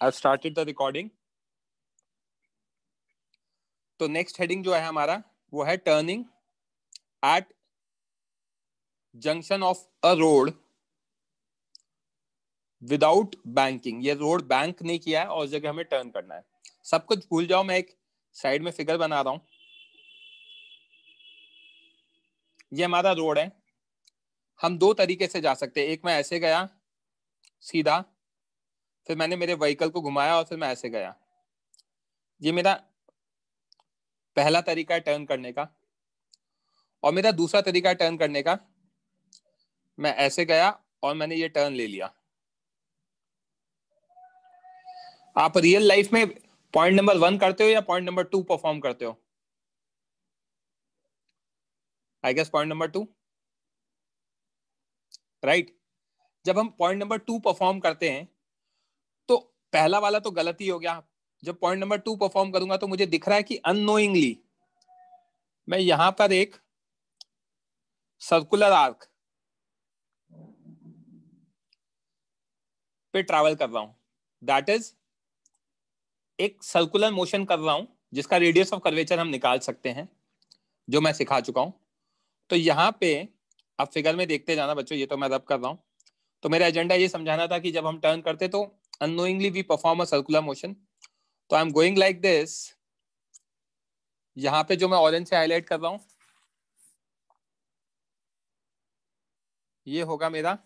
I've started the recording. तो next heading जो है हमारा वो है turning at junction of a road without banking. ये रोड बैंक नहीं किया है और उस जगह हमें टर्न करना है। सब कुछ भूल जाओ, मैं एक साइड में फिगर बना रहा हूं। ये हमारा रोड है। हम दो तरीके से जा सकते हैं। एक मैं ऐसे गया सीधा, फिर मैंने मेरे व्हीकल को घुमाया और फिर मैं ऐसे गया। ये मेरा पहला तरीका है टर्न करने का। और मेरा दूसरा तरीका है टर्न करने का, मैं ऐसे गया और मैंने ये टर्न ले लिया। आप रियल लाइफ में पॉइंट नंबर 1 करते हो या पॉइंट नंबर 2 परफॉर्म करते हो? I guess point number 2, right. जब हम पॉइंट नंबर 2 परफॉर्म करते हैं तो पहला वाला तो गलत ही हो गया। जब पॉइंट नंबर 2 परफॉर्म करूंगा तो मुझे दिख रहा है कि अननोइंगली मैं यहां पर एक सर्कुलर आर्क पे ट्रैवल कर रहा हूं। दैट इज एक सर्कुलर मोशन कर रहा हूं जिसका रेडियस ऑफ कर्वेचर हम निकाल सकते हैं, जो मैं सिखा चुका हूं। तो यहाँ पे आप फिगर में देखते जाना बच्चों, ये तो मैं रब कर रहा हूं। तो मेरा एजेंडा ये समझाना था कि जब हम टर्न करते तो unknowingly we perform a circular motion. तो I am going like this. यहाँ पे जो मैं ऑरेंज से हाईलाइट कर रहा हूं ये होगा मेरा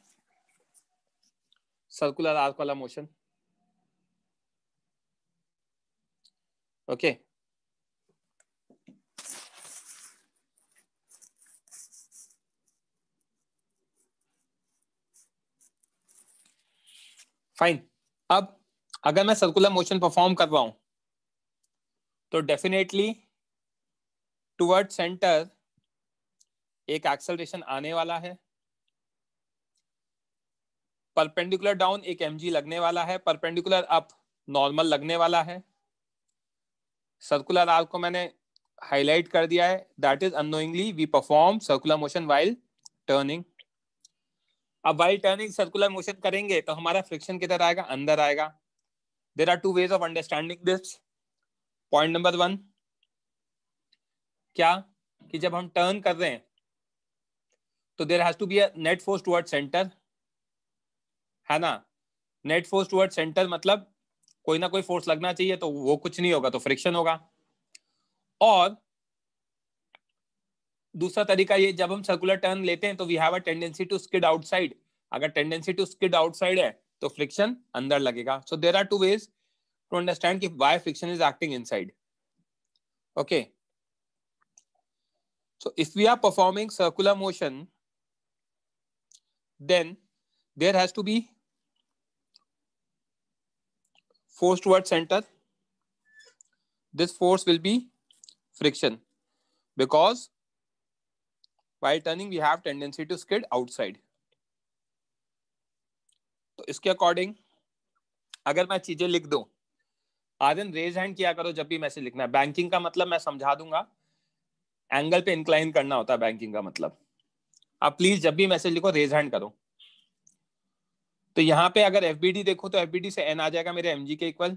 सर्कुलर आर्क वाला मोशन। Okay fine. अब अगर मैं सर्कुलर मोशन परफॉर्म कर रहा हूं तो डेफिनेटली टुवर्ड सेंटर एक एक्सेलरेशन आने वाला है। परपेंडिकुलर डाउन एक mg लगने वाला है। परपेंडिकुलर अप नॉर्मल लगने वाला है। सर्कुलर आर्क को मैंने हाईलाइट कर दिया है। That is unknowingly we perform circular motion while turning. अब व्हाइल टर्निंग सर्कुलर मोशन करेंगे तो हमारा फ्रिक्शन किधर आएगा? अंदर आएगा। There are two ways of understanding this. Point number 1 क्या कि जब हम टर्न कर रहे हैं तो there has to be a net force toward centre, है ना। नेट फोर्स टुवर्ड सेंटर मतलब कोई ना कोई फोर्स लगना चाहिए, तो वो कुछ नहीं होगा तो फ्रिक्शन होगा। और दूसरा तरीका ये, जब हम सर्कुलर टर्न लेते हैं तो we have a tendency to skid outside. अगर टेंडेंसी टू स्किड आउटसाइड है तो फ्रिक्शन अंदर लगेगा। So there are two ways to understand कि why friction is acting inside. Okay, so if we are performing circular motion then there has to be force towards center. This force will be friction because while turning we have tendency to skid outside. तो इसके according अगर मैं चीजें लिख दूं, Aryan raise hand किया करो जब भी मैसेज लिखना है। बैंकिंग का मतलब मैं समझा दूंगा, एंगल पे इंक्लाइन करना होता है बैंकिंग का मतलब। आप प्लीज जब भी मैसेज लिखो रेज हैंड करो। तो यहाँ पे अगर एफबीडी देखो तो एफबीडी से एन आ जाएगा मेरे एमजी के equal.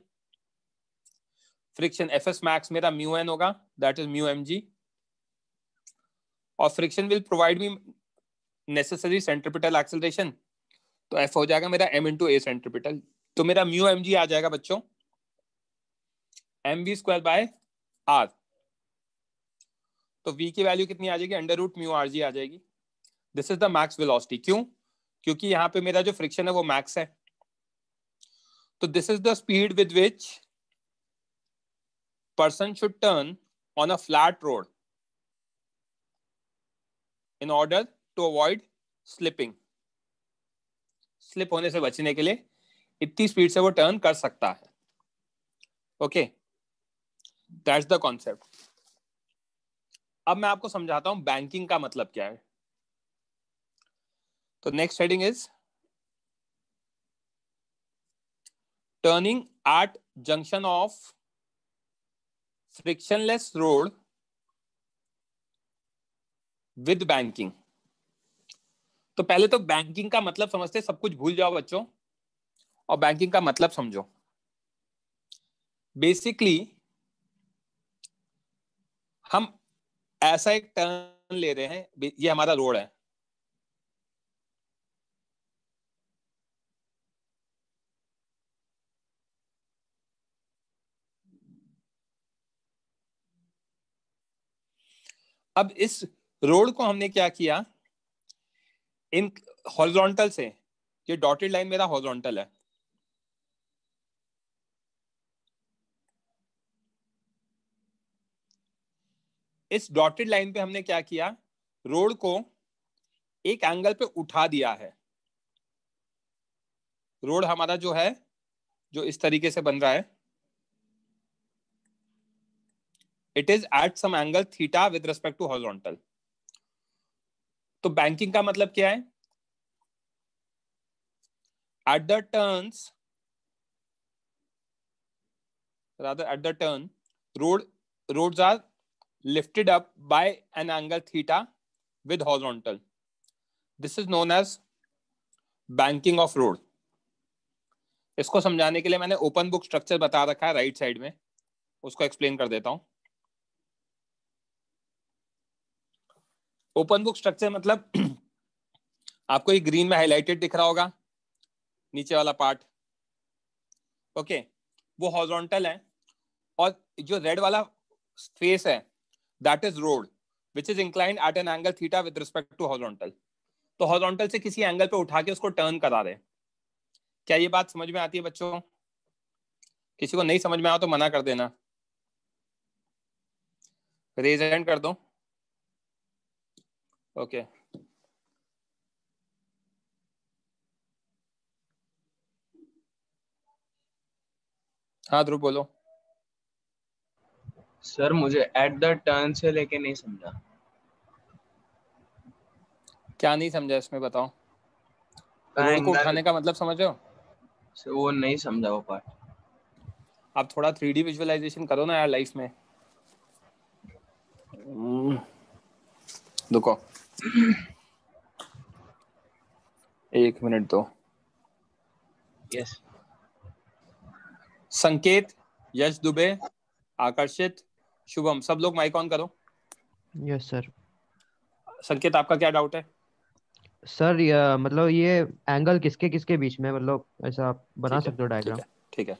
Friction F S max मेरा म्यू एन होगा, दैट इज म्यू एमजी। और friction will provide me necessary centripetal acceleration, तो एफ हो जाएगा मेरा एम इंटू ए सेंट्रिपिटल। तो मेरा म्यू एम जी आ जाएगा बच्चों m v square by r. तो v की वैल्यू कितनी आ जाएगी? Under root mu r g आ जाएगी। This is the max velocity. क्यों? क्योंकि यहाँ पे मेरा जो फ्रिक्शन है वो मैक्स है। तो this is the speed with which person should turn on a flat road in order to avoid slipping. Slip होने से बचने के लिए इतनी स्पीड से वो टर्न कर सकता है। Okay, that's the concept. अब मैं आपको समझाता हूं बैंकिंग का मतलब क्या है। तो next heading is turning at junction of frictionless road with banking. तो पहले तो बैंकिंग का मतलब समझते, सब कुछ भूल जाओ बच्चों और बैंकिंग का मतलब समझो। बेसिकली हम ऐसा एक टर्न ले रहे हैं, ये हमारा रोड है, अब इस रोड को हमने क्या किया, इन हॉरिजॉन्टल से, ये डॉटेड लाइन मेरा हॉरिजॉन्टल है, इस डॉटेड लाइन पे हमने क्या किया, रोड को एक एंगल पे उठा दिया है। रोड हमारा जो है, जो इस तरीके से बन रहा है, it is at some angle theta with respect to horizontal. तो बैंकिंग का मतलब क्या है, at the turns, rather at the turn, roads are lifted up by an angle theta with horizontal. This is known as banking of road. इसको समझाने के लिए मैंने ओपन बुक स्ट्रक्चर बता रखा है राइट साइड में, उसको एक्सप्लेन कर देता हूं। ओपन बुक स्ट्रक्चर मतलब आपको ये ग्रीन में हाईलाइटेड दिख रहा होगा नीचे वाला पार्ट, ओके, वो हॉरिजॉन्टल है, और जो रेड वाला स्पेस है that is road which is inclined at an angle theta with respect to horizontal. तो हॉरिजॉन्टल से किसी एंगल पे उठा के उसको टर्न करा रहे। क्या ये बात समझ में आती है बच्चों? किसी को नहीं समझ में आया तो मना कर देना, रेज हैंड कर दो। ओके हाँ ध्रुव बोलो। सर मुझे एट द टर्न से लेके नहीं समझा। क्या नहीं समझा इसमें बताओ? रोड को उठाने का मतलब समझ रहे हो? सर वो नहीं समझा वो पार्ट। आप थोड़ा 3D विजुअलाइजेशन करो ना यार लाइफ में। रुको 1 मिनट दो। यस। संकेत, यश दुबे, आकर्षित, शुभम, सब लोग माइक ऑन करो। Yes sir. संकेत आपका क्या डाउट है? सर ये मतलब ये एंगल किसके किसके बीच में, मतलब ऐसा आप बना ठीक है, सकते हो डायग्राम? ठीक है।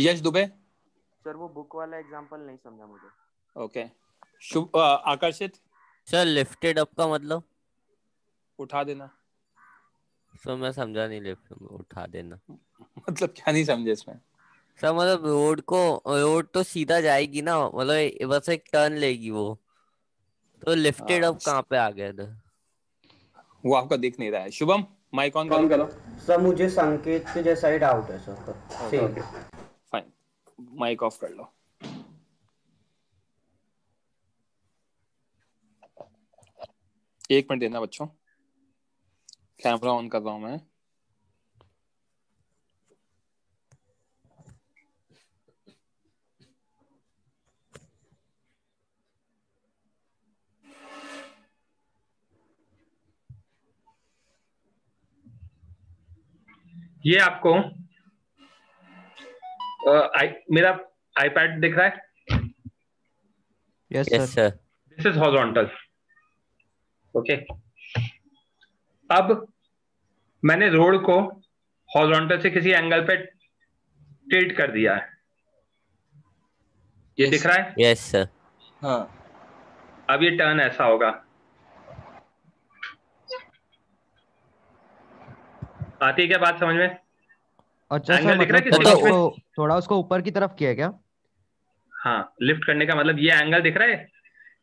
यश दुबे। सर वो बुक वाला एग्जांपल नहीं समझा मुझे। ओके। शुभ, आकर्षित। सर लिफ्टेड अप का मतलब? उठा देना। सर मैं समझा नहीं, लिफ्ट उठा देना मतलब क्या नहीं समझे इसमें? सर मतलब रोड तो सीधा जाएगी ना, मतलब बस एक टर्न लेगी वो, तो लिफ्टेड अप कहाँ पे आ गया इधर? वो आपका दिख नहीं रहा है। शुभम माइक ऑन करो। सर मुझे संकेत के जैसा ही डाउट है sir. Same. Fine, mic off कर लो। एक मिनट देना बच्चों, कैमरा ऑन कर रहा हूं मैं। ये आपको मेरा आईपैड दिख रहा है? Yes yes sir. Sir. This is horizontal, okay. अब मैंने रोड को हॉरिजॉन्टल से किसी एंगल पे टिल्ट कर दिया है, ये दिख रहा है? Yes sir. हाँ। अब ये टर्न ऐसा होगा, आती है क्या बात समझ में? अच्छा एंगल सर, दिख रहा है मतलब किसी बीच में? थोड़ा उसको ऊपर की तरफ किया क्या? हाँ, लिफ्ट करने का मतलब ये एंगल दिख रहा है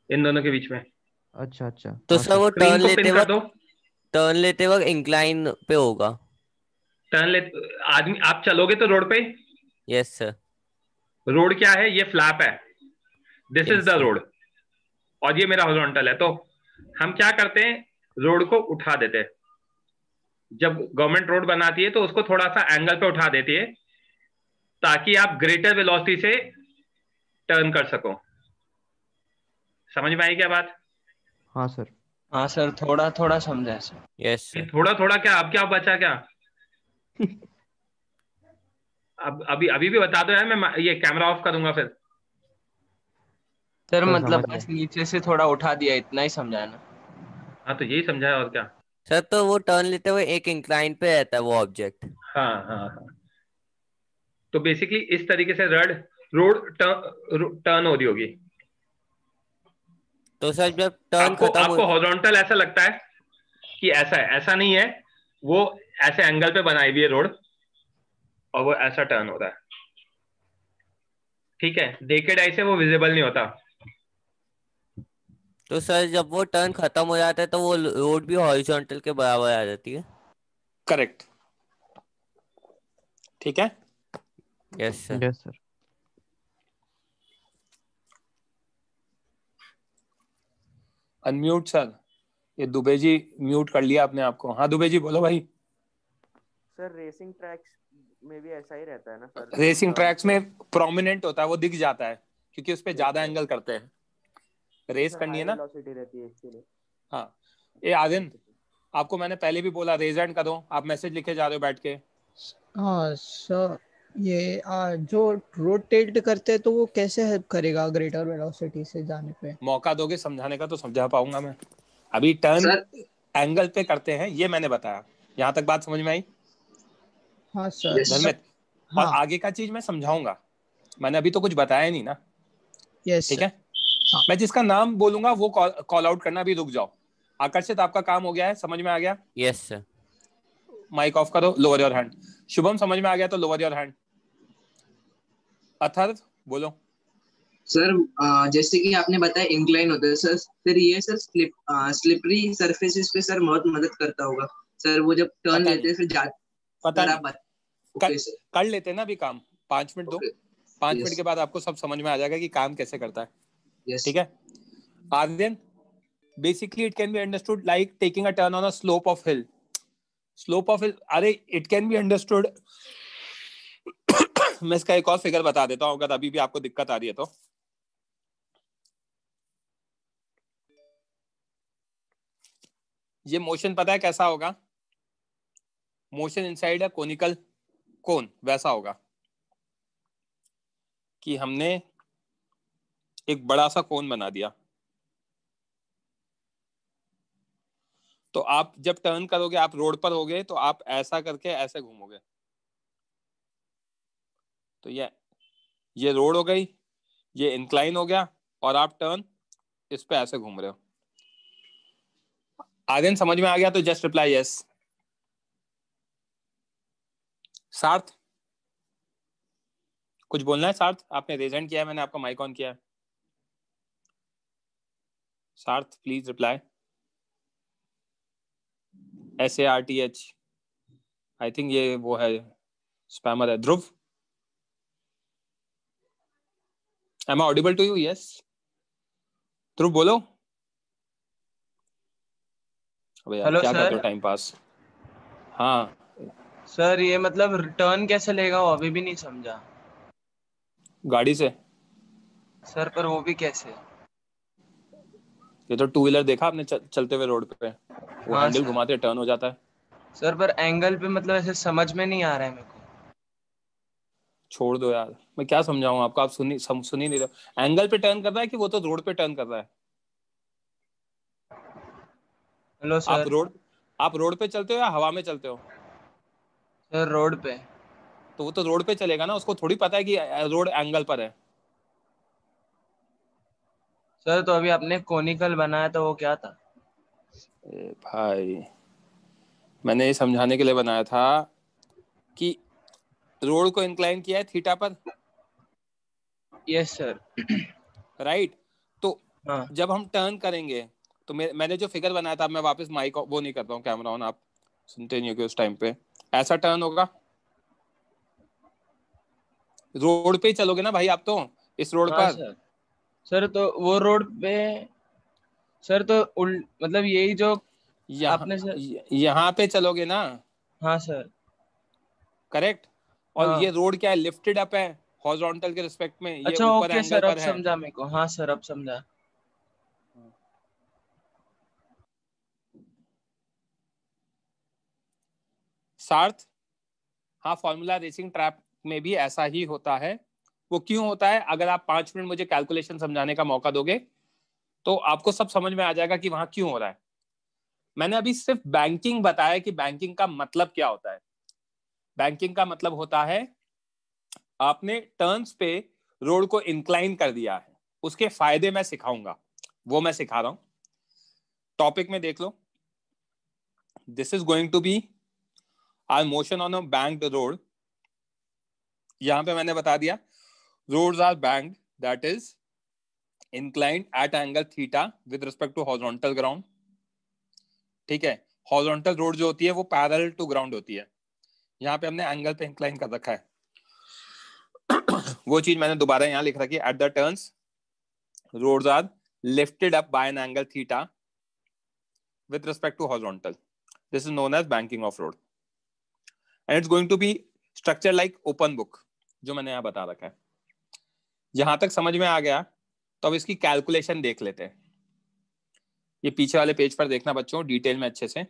इन दोनों के बीच में। अच्छा अच्छा। तो हाँ सर वो स्क्रीन को पिन कर दो। टर्न लेते वक्त इंक्लाइन पे होगा। टर्न ले, आदमी आप चलोगे तो रोड पे, यस सर। रोड क्या है, ये फ्लैप है, this is Yes, the sir. Road, और ये मेरा हॉरिजॉन्टल है। तो हम क्या करते हैं, रोड को उठा देते हैं। जब गवर्नमेंट रोड बनाती है तो उसको थोड़ा सा एंगल पे उठा देती है ताकि आप ग्रेटर वेलोसिटी से टर्न कर सको। समझ में आई क्या बात? हाँ सर। हाँ सर, थोड़ा थोड़ा समझा सर। यस ये सर। थोड़ा थोड़ा क्या, अब क्या बचा क्या? अब अभी अभी भी बता दो यार, मैं ये कैमरा ऑफ करूंगा फिर। सर सर मतलब समझ बस गए। नीचे से थोड़ा उठा दिया, इतना ही समझा ना। हाँ तो यही समझाया और क्या। सर तो वो टर्न लेते हुए एक इंक्लाइन पे रहता है वो ऑब्जेक्ट। हाँ हाँ हाँ। तो बेसिकली इस तरीके से रोड टर्न हो रही होगी। तो सर जब टर्न आपको खत्म हो। आपको हॉरिजॉन्टल ऐसा लगता है कि ऐसा है, ऐसा नहीं है। वो ऐसे एंगल पे बनाई हुई है रोड, और वो ऐसा टर्न हो रहा है। ठीक है, देखे ढाई से वो विजिबल नहीं होता। तो सर जब वो टर्न खत्म हो जाता है तो वो रोड भी हॉरिजॉन्टल के बराबर आ जाती है। करेक्ट। ठीक है। Yes sir. Yes sir. Unmute sir. ये दुबे जी म्यूट कर लिया अपने आप को। हाँ दुबे जी बोलो भाई। सर रेसिंग ट्रैक्स में भी ऐसा ही रहता है ना सर, जो रेसिंग टर्न ट्रैक्स पे। में प्रोमिनेंट होता है, वो दिख जाता है क्योंकि उस पे यस ज्यादा सर। एंगल करते हैं। तो रेस सर करनी हाई है ना। वेलोसिटी रहती है इसके लिए। हाँ। ये आदिन, ओके सर। आपको मैंने पहले भी बोला रेज हैंड करो, आप मैसेज लिखे जा रहे हो बैठ के। हाँ सर, ये जो रोटेट करते हैं तो वो कैसे हेल्प करेगा ग्रेटर वेलोसिटी से जाने पे? मौका दोगे समझाने का तो समझा पाऊंगा मैं। अभी टर्न सर एंगल पे करते हैं ये मैंने बताया। यहाँ तक बात समझ में आई हाँ सर, यस मतलब धर्मित? और हाँ। आगे का चीज मैं समझाऊंगा। मैंने अभी तो कुछ बताया नहीं ना। यस ठीक सर। है। हाँ मैं जिसका नाम बोलूंगा वो कॉल आउट करना। भी रुक जाओ। आकर्षित, आपका काम हो गया है, समझ में आ गया? Yes sir. माइक ऑफ करो, लोअर योर हैंड। शुभम समझ में आ गया तो लोअर योर हैंड। अथर्व बोलो। सर जैसे कि आपने बताया इंक्लाइन होता है सर, फिर ये सर स्लिपरी सरफेसेस पे सर बहुत मदद करता होगा सर, वो जब टर्न पता लेते नहीं, हैं फिर जा। पता सर नहीं। आप बता। कर, ओके सर। कर लेते हैं ना अभी काम। 5 मिनट दो। ओके। 5 minute yes. के बाद आपको सब समझ में आ जाएगा कि काम कैसे करता है। यस। ठीक है। Aryan, basically it can be understood like taking a turn on a slope of hill. Slope of hill, अरे it can be understood। मैं इसका एक और फिगर बता देता हूँ अगर अभी भी आपको दिक्कत आ रही है तो। ये मोशन पता है कैसा होगा? मोशन इनसाइड है कोनिकल कोन, वैसा होगा कि हमने एक बड़ा सा कोन बना दिया। तो आप जब टर्न करोगे, आप रोड पर होगे तो आप ऐसा करके ऐसे घूमोगे। तो ये रोड हो गई, ये इंक्लाइन हो गया, और आप टर्न इस पे ऐसे घूम रहे हो। आर्यन समझ में आ गया तो जस्ट रिप्लाई यस। सार्थ कुछ बोलना है? सार्थ, आपने रेज हैंड किया है, मैंने आपका माइक ऑन किया है। Sarth please reply. SARTH, I think ये वो है, स्पैमर है। Dhruv, am I audible to you? Yes Dhruv बोलो। अबे यार हेलो क्या करते सर। हो टाइम पास। हाँ। सर ये मतलब रिटर्न कैसे लेगा, वो अभी भी नहीं समझा। गाड़ी से। सर पर वो भी कैसे? ये तो टू व्हीलर देखा आपने चलते हुए रोड पे, वो हाँ हैंडल सर। घुमाते टर्न हो जाता है। सर पर एंगल पे मतलब ऐसे समझ में नहीं आ रहा है मेरे को। छोड़ दो यार, मैं क्या समझाऊं आपको, आप सुन ही नहीं रहे। एंगल पे टर्न कर रहा है कि वो तो रोड पे टर्न कर रहा है। हेलो आप सर। रोड आप रोड पे चलते हो या हवा में चलते हो? सर रोड पे। तो वो तो रोड पे चलेगा ना, उसको थोड़ी पता है कि रोड एंगल पर है। सर तो अभी आपने कोनिकल बनाया तो वो क्या था? भाई मैंने ये समझाने के लिए बनाया था कि रोड को इंक्लाइन किया है थीटा पर। Yes sir. राइट। तो हाँ जब हम टर्न करेंगे तो मैंने जो फिगर बनाया था, मैं वापस माइक वो नहीं करता हूँ, कैमरा ऑन, आप सुनते नहीं हो कि उस टाइम पे ऐसा टर्न होगा। रोड पे ही चलोगे ना भाई आप तो, इस रोड हाँ पर। सर। सर तो वो रोड पे। सर तो मतलब यही जो यहाँ आपने सर। यहाँ पे चलोगे ना। हाँ सर। करेक्ट। और ये हाँ। रोड क्या है, लिफ्टेड अप है हॉरिजॉन्टल के रिस्पेक्ट में, ये अच्छा ऊपर ओके एंगल सर, अब पर है। समझा मेरे को। हाँ सर अब समझा। सार्थ, हाँ फॉर्मूला रेसिंग ट्रैक में भी ऐसा ही होता है। वो क्यों होता है, अगर आप 5 मिनट मुझे कैलकुलेशन समझाने का मौका दोगे तो आपको सब समझ में आ जाएगा कि वहां क्यों हो रहा है। मैंने अभी सिर्फ बैंकिंग बताया कि बैंकिंग का मतलब क्या होता है। बैंकिंग का मतलब होता है आपने टर्न्स पे रोड को इंक्लाइन कर दिया है, उसके फायदे मैं सिखाऊंगा, वो मैं सिखा रहा हूं। टॉपिक में देख लो, this is going to be our motion on a banked road. यहां पे मैंने बता दिया roads are banked, that is inclined at angle theta with respect to horizontal ground। ठीक है, horizontal road जो होती है वो parallel to ground होती है, यहाँ पे हमने एंगल पे इंक्लाइन कर रखा है। वो चीज मैंने दोबारा यहाँ लिख रखी है, at the turns roads are lifted up by an angle theta with respect to horizontal। this is known as banking of road and it's going to be structured like open book, जो मैंने यहाँ बता रखा है। यहां तक समझ में आ गया तो अब इसकी कैलकुलेशन देख लेते हैं। ये पीछे वाले पेज पर देखना बच्चों डिटेल में अच्छे से।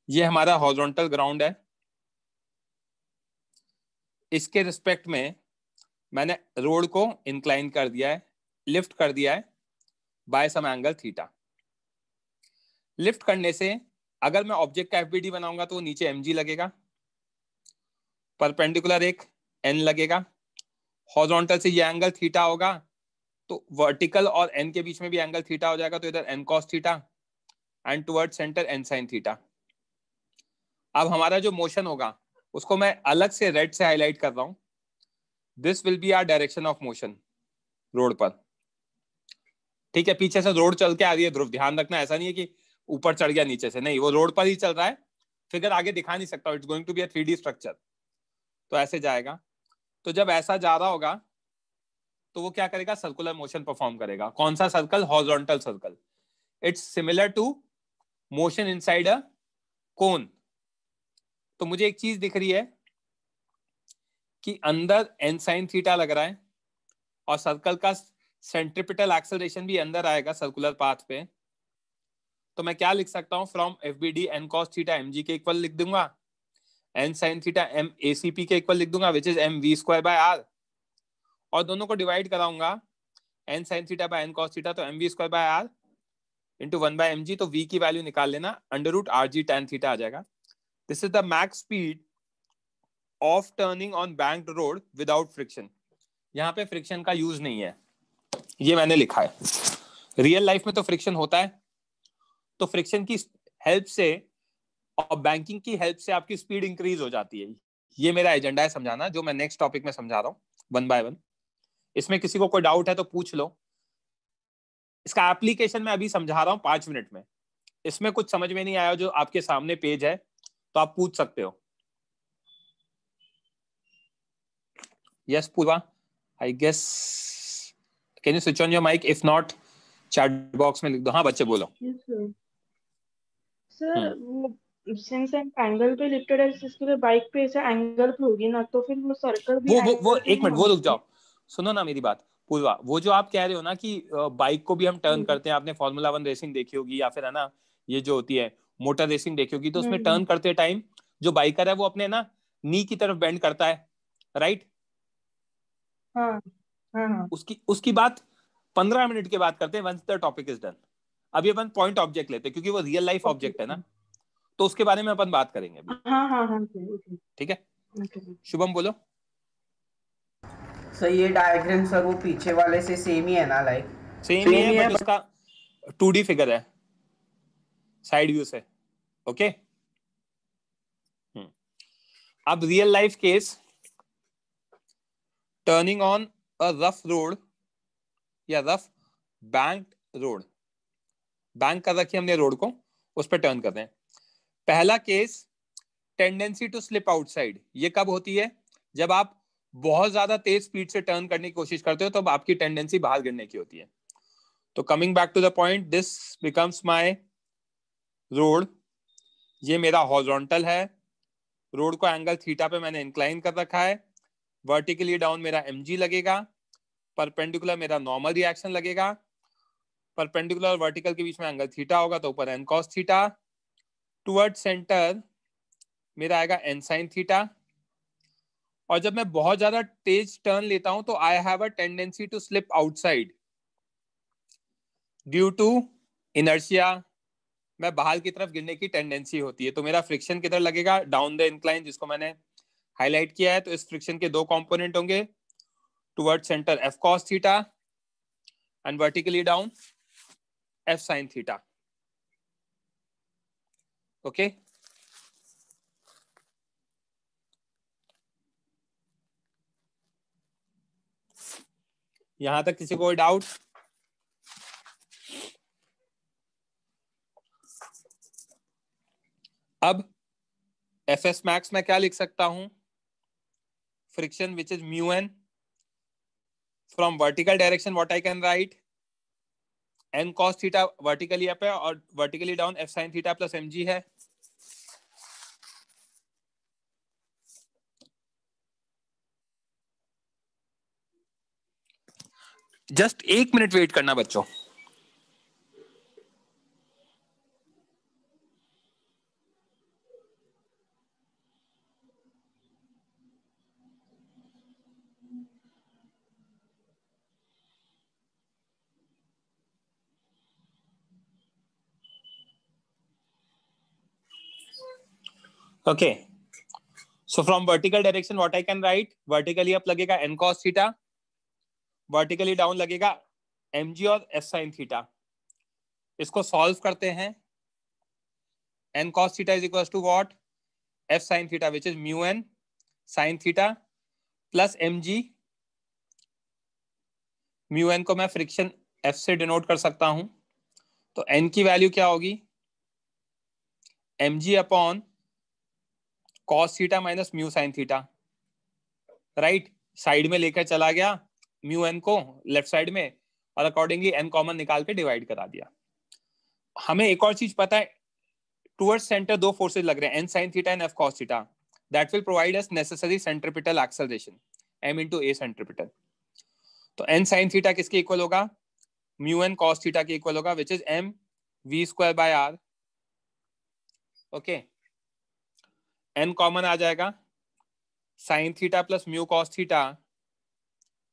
ये हमारा हॉरिजॉन्टल ग्राउंड है, इसके रिस्पेक्ट में मैंने रोड को इंक्लाइन कर दिया है, लिफ्ट कर दिया है by some angle theta. Lift करने से अगर मैं ऑब्जेक्ट का एफबीडी बनाऊंगा तो वो नीचे mg लगेगा, परपेंडिकुलर एक n लगेगा, हॉरिजॉन्टल से ये एंगल थीटा होगा तो वर्टिकल और n के बीच में भी एंगल थीटा हो जाएगा, तो इधर n cos theta and toward centre n sin theta. अब हमारा जो मोशन होगा उसको मैं अलग से रेड से हाईलाइट कर रहा हूं। This will be our direction of motion road पर। ठीक है, पीछे से रोड चल के आ रही है ध्रुव, ध्यान रखना, ऐसा नहीं है कि ऊपर चढ़ गया नीचे से, नहीं, वो रोड पर ही चल रहा है। फिगर आगे दिखा नहीं सकता, it's going to be a 3D structure, तो ऐसे जाएगा। तो जब ऐसा जा रहा होगा तो वो क्या करेगा, सर्कुलर मोशन परफॉर्म करेगा। कौन सा circle, horizontal circle. It's similar to motion inside a cone. तो मुझे एक चीज दिख रही है कि अंदर n sin थीटा लग रहा है और सर्कल का सेंट्रिपिटल एक्सेलरेशन भी अंदर आएगा सर्कुलर पाथ पे। तो मैं क्या लिख सकता हूं, from FBD n cos theta mg के इक्वल लिख दूंगा, n sin theta m ACP के इक्वल लिख दूंगा, which is mv square by r, और दोनों को डिवाइड कराऊंगा n sin theta by n cos theta, तो mv square by r into 1 by mg, तो v की वैल्यू निकाल लेना, under root rg tan theta आ जाएगा। This is the max speed of turning on banked road without friction. यहाँ पे friction का यूज नहीं है, ये मैंने लिखा है। रियल लाइफ में तो फ्रिक्शन होता है, तो फ्रिक्शन की हेल्प से और बैंकिंग की हेल्प से आपकी स्पीड इंक्रीज हो जाती है। ये मेरा एजेंडा है समझाना, जो मैं नेक्स्ट टॉपिक में समझा रहा हूँ वन बाय वन। इसमें किसी को कोई डाउट है तो पूछ लो। इसका एप्लीकेशन मैं अभी समझा रहा हूँ 5 मिनट में। इसमें कुछ समझ में नहीं आया जो आपके सामने पेज है तो आप पूछ सकते हो। Yes Purva, I guess can you switch on your mic, if not chat box में लिख दो। हाँ बच्चे बोलो। सर वो सिंस एंगल पे लिफ्टेड है, इसके लिए बाइक पे ऐसा एंगल पे होगी ना, तो फिर वो सर्कल भी वो एंगल पे एक ही मिनट वो होना रुक जाओ, सुनो ना मेरी बात पूर्वा। वो जो आप कह रहे हो ना कि बाइक को भी हम टर्न चाहिए। करते हैं, आपने फॉर्मूला 1 रेसिंग देखी होगी या फिर है ना ये जो होती है मोटर रेसिंग देखी होगी, तो उसमें टर्न करते टाइम जो बाइकर है वो अपने ना नी की तरफ बेंड करता है, राइट। हाँ हाँ हाँ। उसकी बात 15 मिनट के बाद करते हैं, once the topic is done. अभी अपन पॉइंट ऑब्जेक्ट लेते हैं क्योंकि वो रियल लाइफ ओके ऑब्जेक्ट है ना, तो उसके बारे में अपन बात करेंगे अभी। हाँ हाँ हाँ ओके ठीक है, ओके। शुभम बोलो। सर ये डायग्राम सर वो पीछे वाले से सेम ही है ना, लाइक सेम ही है बट उसका 2D फिगर है साइड व्यू से। ओके, अब real life case, turning on a rough road या रफ बैंक्ड रोड। बैंक कर रखी हमने रोड को, उस पर टर्न कर रहे हैं। पहला case, tendency to slip outside. ये कब होती है, जब आप बहुत ज्यादा तेज स्पीड से टर्न करने की कोशिश करते हो तब आपकी टेंडेंसी बाहर गिरने की होती है। तो coming back to the point, this becomes my road. ये मेरा हॉरिजॉन्टल है, रोड को एंगल थीटा पे मैंने इंक्लाइन कर रखा है। वर्टिकली डाउन मेरा mg लगेगा, परपेंडिकुलर मेरा नॉर्मल रिएक्शन लगेगा, परपेंडिकुलर और वर्टिकल के बीच में एंगल थीटा होगा तो ऊपर n cos theta, toward centre मेरा आएगा n sin थीटा, और जब मैं बहुत ज्यादा तेज टर्न लेता हूं तो I have a tendency to slip outside due to inertia, मैं बाहर की तरफ गिरने की टेंडेंसी होती है। तो मेरा फ्रिक्शन किधर लगेगा? डाउन द इंक्लाइन, जिसको मैंने हाईलाइट किया है। तो इस फ्रिक्शन के दो कंपोनेंट होंगे, toward centre F cos theta and vertically down F sine theta. Okay, यहां तक किसी को कोई डाउट? अब एफ एस मैक्स में क्या लिख सकता हूं? Friction which is mu N from vertical direction, what I can write N cos theta vertically up है और vertically down F sine theta plus M G है। जस्ट 1 मिनट वेट करना बच्चों। Okay, so from vertical direction what I can write? Vertically up लगेगा n cos theta, vertically down लगेगा mg और f sin theta। इसको solve करते हैं। n cos theta is equals to what? f sin theta which is mu n sin theta plus mg। mu n को मैं friction f से denote कर सकता हूं, तो n की वैल्यू क्या होगी? mg अपॉन cos theta minus mu sine theta. Right, side में लेकर चला गया म्यू एन को लेफ्ट साइड में और अकॉर्डिंगली एन कॉमन निकाल के डिवाइड करा दिया। हमें एक और चीज पता है, टुवर्ड्स सेंटर दो फोर्सेज लग रहे हैं, n sine theta and f cos theta, that will provide us necessary centripetal acceleration m into a centripetal. तो एन साइन थीटा किसके इक्वल होगा? म्यू एन कॉस थीटा के इक्वल होगा, which is m v square by r। Okay, n common आ जाएगा, sine theta plus mu cos theta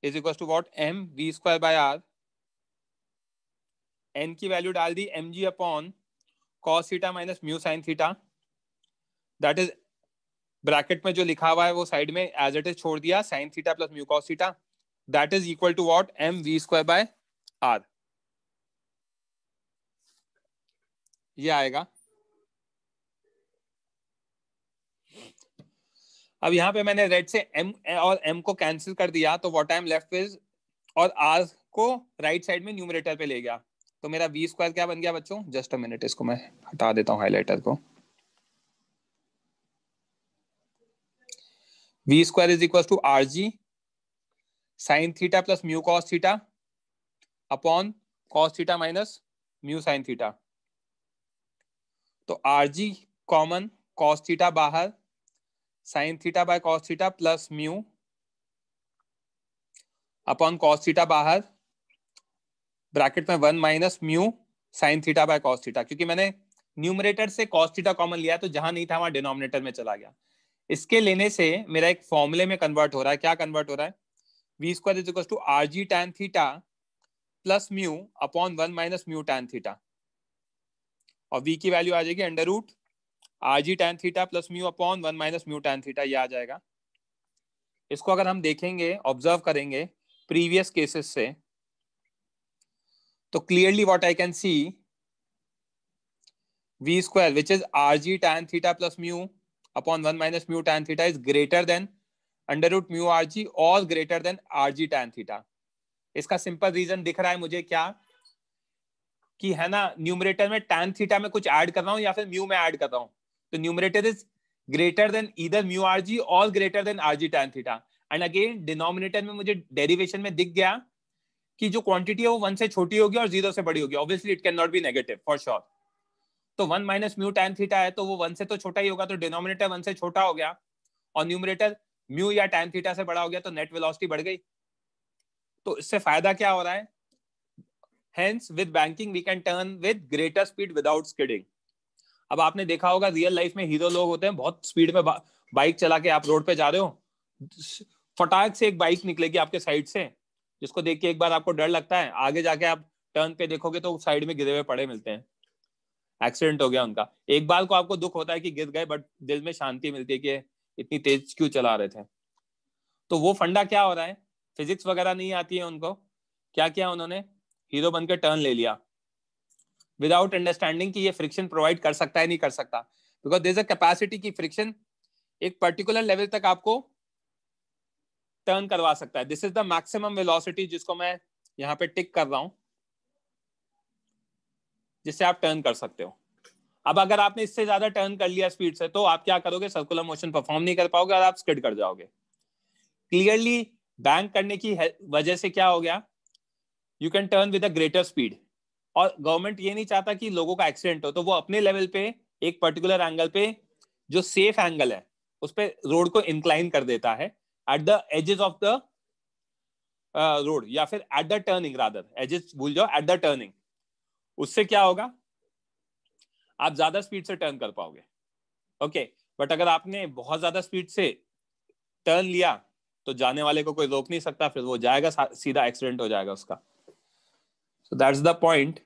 is equal to what? m v square by r। n की value डाल दी mg upon cos theta minus mu sine theta, that is bracket में जो लिखा हुआ है वो साइड में एज इट इज छोड़ दिया, sine theta plus mu cos theta, that is equal to what? m v square by r। ये आएगा। अब यहाँ पे मैंने रेड से m और m को कैंसिल कर दिया, तो what I am left with, और r को राइट साइड में न्यूमरेटर पे ले गया, तो मेरा v स्क्वायर क्या बन गया बच्चों? जस्ट अ मिनट, इसको मैं हटा देता हूँ हाइलाइटर को। v square is equal to are g sine theta plus mu cos theta upon cos theta minus mu sine theta. तो r g common, cos theta बाहर, sine theta by cos theta plus mu upon cos theta बाहर, bracket में 1 minus mu sine theta by cos theta. क्योंकि मैंने numerator से cos theta common लिया तो जहां नहीं था वहां डिनोमिनेटर में चला गया। इसके लेने से मेरा एक फॉर्मूले में कन्वर्ट हो रहा है। क्या कन्वर्ट हो रहा है? V square is equal to R G tan theta plus mu upon 1 minus mu tan theta, और v की वैल्यू आ जाएगी अंडर रूट आर जी tan theta plus mu upon 1 minus mu tan theta, ये आ जाएगा। इसको अगर हम देखेंगे, ऑब्जर्व करेंगे प्रीवियस केसेस से, तो clearly what I can see, v square which is r ji tan theta plus mu upon 1 minus mu tan theta is greater than under root mu r g और greater than r जी tan theta. इसका simple reason दिख रहा है मुझे, क्या कि है ना, न्यूमरेटर में टैन थीटा में कुछ ऐड कर रहा हूं या फिर म्यू में ऐड कर रहा हूं, तो numerator is greater than either mu r g और greater than r ji tan theta. And again denominator में मुझे डेरिवेशन में दिख गया कि जो क्वांटिटी है वो 1 से छोटी होगी और 0 से बड़ी होगी। Obviously it can not be negative for sure. तो 1 माइनस म्यू टैन थीटा है तो वो 1 से तो छोटा ही होगा, तो डिनोमिनेटर 1 से छोटा हो गया और न्यूमरेटर म्यू या टैन थीटा से बड़ा हो गया, तो नेट वेलोसिटी बढ़ गई। तो इससे फायदा क्या हो रहा है? Hence, with banking, we can turn with greater speed without skidding. अब आपने देखा होगा रियल लाइफ में हीरो लोग होते हैं, बहुत स्पीड में बाइक चला के आप रोड पे जा रहे हो फटाक से एक बाइक निकलेगी आपके साइड से, जिसको देख के एक बार आपको डर लगता है, आगे जाके आप टर्न पे देखोगे तो साइड में गिरे हुए पड़े मिलते हैं, एक्सीडेंट हो गया उनका। एक बार को आपको दुख होता है कि गिर गए, बट दिल में शांति मिलती है कि इतनी तेज क्यों चला रहे थे। तो वो फंडा क्या हो रहा है, फिजिक्स वगैरह नहीं आती है उनको, क्या किया उन्होंने, हीरो बनकर टर्न ले लिया विदाउट अंडरस्टैंडिंग कि ये फ्रिक्शन प्रोवाइड कर सकता है नहीं कर सकता, because there is a capacity की फ्रिक्शन एक पर्टिकुलर लेवल तक आपको टर्न करवा सकता है। This is the maximum velocity, जिसको मैं यहाँ पे टिक कर रहा हूं, जिससे आप टर्न कर सकते हो। अब अगर आपने इससे ज्यादा टर्न कर लिया स्पीड से, तो आप क्या करोगे, सर्कुलर मोशन परफॉर्म नहीं कर पाओगे और आप स्किड कर जाओगे। क्लियरली बैंक करने की वजह से क्या हो गया, you can turn with a greater speed. और गवर्नमेंट ये नहीं चाहता कि लोगों का एक्सीडेंट हो, तो वो अपने लेवल पे एक पर्टिकुलर एंगल पे, जो सेफ एंगल है, उस पे रोड को इंक्लाइन कर देता है at the edges of the road, या फिर at the turning, rather edges भूल जाओ, एट द टर्निंग। उससे क्या होगा, आप ज्यादा स्पीड से टर्न कर पाओगे। ओके, बट अगर आपने बहुत ज्यादा स्पीड से टर्न लिया तो जाने वाले को कोई रोक नहीं सकता, फिर वो जाएगा, सीधा एक्सीडेंट हो जाएगा उसका। So that's the point.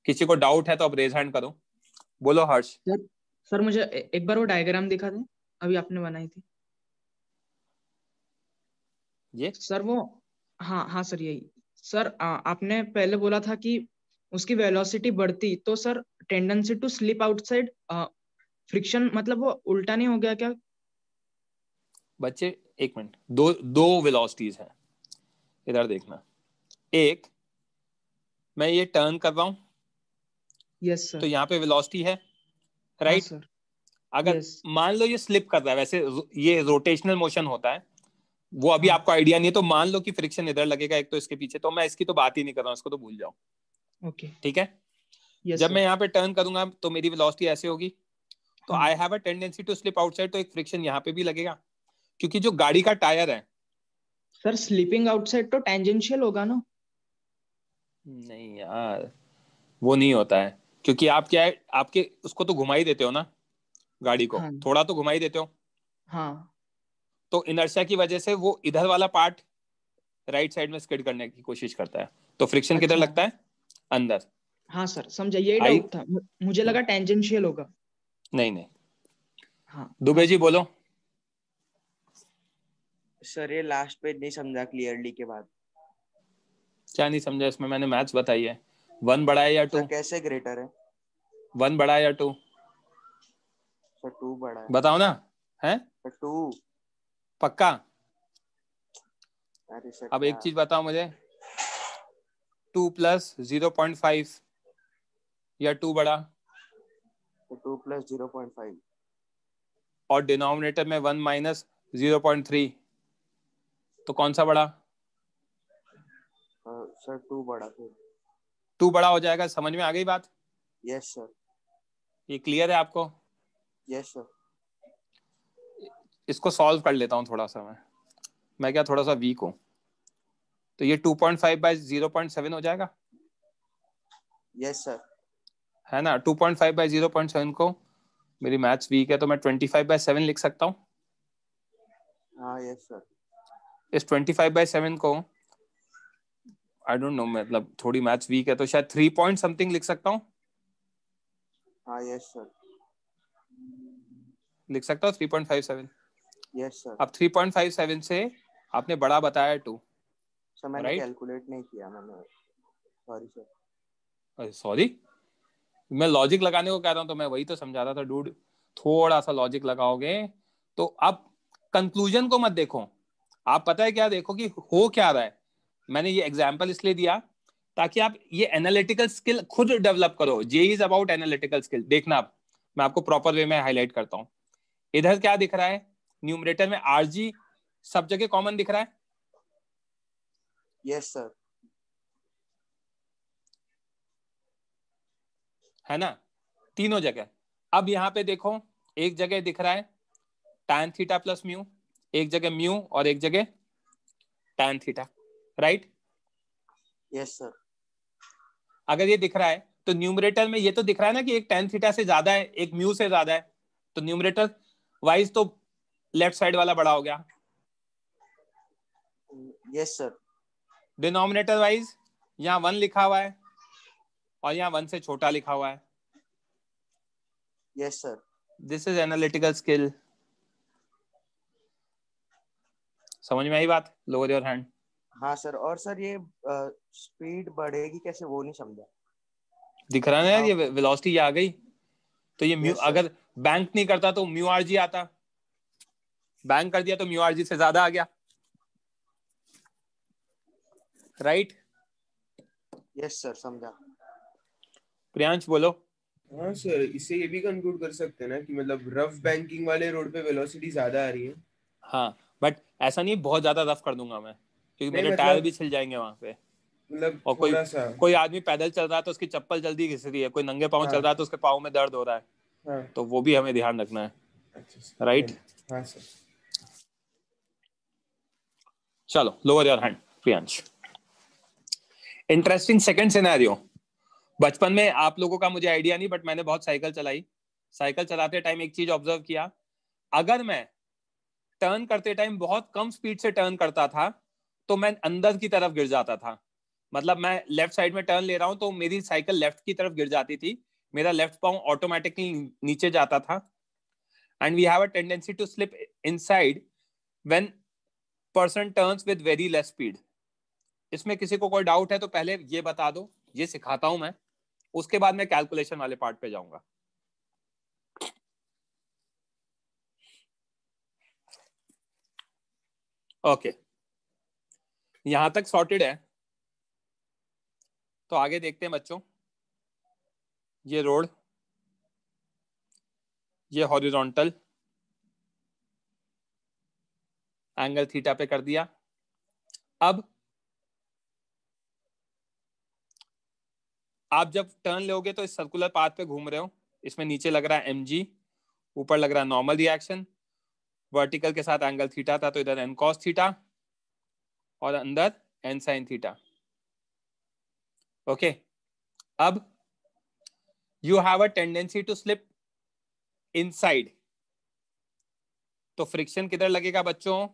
किसी को डाउट है तो अब रेज हैंड करो। बोलो हर्ष। सर मुझे एक बार वो डायग्राम दिखा दें, अभी आपने बनाई थी ये सर। वो हाँ सर, यही सर। आपने पहले बोला था कि उसकी वेलोसिटी बढ़ती तो sir tendency to slip outside friction, मतलब वो उल्टा नहीं हो गया क्या? बच्चे एक मिनट, दो वेलोसिटीज हैं, इधर देखना। एक, मैं ये टर्न कर रहा हूं, यस सर, तो यहाँ पे वेलोसिटी है, हाँ राइट? सर, अगर यस, मान लो ये स्लिप कर रहा है, वैसे ये रोटेशनल मोशन होता है, वो अभी हाँ, आपको आइडिया नहीं है, तो मान लो कि फ्रिक्शन इधर लगेगा एक तो इसके पीछे, तो मैं इसकी तो बात ही नहीं कर रहा हूँ, इसको तो भूल जाओ, ओके, ठीक है? यस जब सर, मैं यहाँ पे टर्न करूंगा तो मेरी वेलोसिटी ऐसे होगी, तो हाँ I have a tendency to slip outside, तो एक फ्रिक्शन यहाँ पे भी लगेगा, क्योंकि जो गाड़ी का टायर है। सर, स्लीपिंग आउटसाइड तो टेंजेंशियल होगा ना? नहीं यार, वो नहीं होता है, क्योंकि आप क्या है, आपके उसको तो घुमा ही देते हो ना, गाड़ी को हाँ, थोड़ा तो घुमा ही देते हो, हाँ, तो इनर्शिया की वजह से वो इधर वाला पार्ट राइट साइड में स्किड करने की कोशिश करता है, तो फ्रिक्शन किधर अच्छा, लगता है, अंदर। हाँ सर, समझा, यही आई, डाउट था, मुझे लगा टेंजेंशियल होगा। नहीं नहीं, हाँ दुबे जी सर, बोलो। सर ये लास्ट पेज नहीं समझा क्लियरली के बाद। क्या नहीं समझा इसमें? मैंने मैथ्स बताई है। 1 बड़ा है या 2? सर कैसे ग्रेटर है? 1 बड़ा है या 2? सर 2 बड़ा है। बताओ ना, है सर 2। पक्का? अरे सर अब क्या? एक चीज बताओ मुझे, 2 प्लस 0.5 या 2 बड़ा? तो 2 प्लस 0.5 और डिनोमिनेटर में 1 माइनस 0.3, तो कौन सा बड़ा? सर 2 बड़ा फिर। 2 बड़ा हो जाएगा। समझ में आ गई बात? Yes sir. ये क्लियर है आपको? Yes sir. इसको सॉल्व कर लेता हूँ थोड़ा सा, मैं क्या थोड़ा सा वीक हूँ, तो ये 2.5 बाय 0.7 हो जाएगा, यस सर। है ना? 2.5 बाय 0.7 को, मेरी मैथ्स वीक है तो मैं 25 बाय 7 लिख सकता हूँ। हाँ यस सर। इस 25 बाय 7 को, आई डोंट नो, मतलब थोड़ी मैथ्स वीक है तो शायद 3 पॉइंट समथिंग लिख सकता हूँ। हाँ यस सर। लिख सकता हूँ 3.57। Yes sir. अब 3.57 से आपने बड़ा बताया 2, सर मैंने राइट? कैलकुलेट नहीं किया मैंने, सॉरी सर। अरे सॉरी, मैं लॉजिक लगाने को कह रहा हूँ, तो मैं वही तो समझा रहा था डूड, थोड़ा सा लॉजिक लगाओगे तो। अब कंक्लूजन को मत देखो, आप पता है क्या देखो कि हो क्या रहा है। मैंने ये एग्जांपल इसलिए दिया ताकि आप ये एनालिटिकल स्किल खुद डेवलप करो। JEE is about analytical skill. देखना, अब मैं आपको प्रॉपर वे में हाईलाइट करता हूँ। इधर क्या दिख रहा है, न्यूमरेटर में आरजी सब जगह कॉमन दिख रहा है। Yes sir. है ना, तीनों जगह। अब यहाँ पे देखो, एक जगह दिख रहा है tan थीटा प्लस म्यू, एक जगह म्यू और एक जगह tan theta, right? Yes sir. अगर ये दिख रहा है तो न्यूमरेटर में ये तो दिख रहा है ना कि एक tan थीटा से ज्यादा है, एक म्यू से ज्यादा है, तो न्यूमरेटर वाइज तो लेफ्ट साइड वाला बड़ा हो गया, यस सर। डिनोमिनेटर वाइज यहाँ 1 लिखा हुआ है और यहाँ 1 से छोटा लिखा हुआ है। Yes sir. This is analytical skill. समझ में आई बात? Lower your hand. हाँ सर। और सर ये स्पीड बढ़ेगी कैसे वो नहीं समझा। दिख रहा है ना यार, हाँ ये वेलोसिटी आ गई तो ये म्यू, यस सर। अगर बैंक नहीं करता तो म्यू आर जी आता, बैंक कर दिया तो म्यू आर जी से ज्यादा आ गया, राइट? यस सर समझा। प्रियांश बोलो। हाँ सर, इससे ये भी कंक्लूड कर सकते हैं ना कि मतलब रफ बैंकिंग वाले रोड पे वेलोसिटी ज्यादा आ रही है। हाँ बट ऐसा नहीं बहुत ज्यादा रफ कर दूंगा मैं, क्योंकि नहीं मेरे टायर मतलब भी छिल जाएंगे वहां पे। मतलब और कोई थोड़ा सा। कोई आदमी पैदल चल रहा है तो उसकी चप्पल जल्दी घिस रही है, कोई नंगे पाँव चल हाँ रहा है तो उसके पाँव में दर्द हो रहा है, हाँ। तो वो भी हमें ध्यान रखना है, अच्छा सर। राइट? हाँ सर। चलो lower your hand Priyansh. Interesting second scenario. बचपन में आप लोगों का मुझे आइडिया नहीं, बट मैंने बहुत साइकिल चलाई। साइकिल चलाते टाइम एक चीज ऑब्जर्व किया, अगर मैं टर्न करते टाइम बहुत कम स्पीड से टर्न करता था तो मैं अंदर की तरफ गिर जाता था। मतलब मैं लेफ्ट साइड में टर्न ले रहा हूं तो मेरी साइकिल लेफ्ट की तरफ गिर जाती थी, मेरा लेफ्ट पांव ऑटोमेटिकली नीचे जाता था। And we have a tendency to slip inside when person turns with very less speed. इसमें किसी को कोई डाउट है तो पहले ये बता दो, ये सिखाता हूं मैं, उसके बाद मैं कैलकुलेशन वाले पार्ट पे जाऊंगा। ओके यहां तक सॉर्टेड है, तो आगे देखते हैं बच्चों। ये रोड, ये हॉरिजॉन्टल, एंगल थीटा पे कर दिया। अब आप जब टर्न लोगे तो इस सर्कुलर पाथ पे घूम रहे हो, इसमें नीचे लग रहा है mg, ऊपर लग रहा है नॉर्मल रिएक्शन, वर्टिकल के साथ एंगल थीटा था तो इधर n cos थीटा और अंदर n sin थीटा। ओके अब you have a tendency to slip inside, तो फ्रिक्शन किधर लगेगा बच्चों?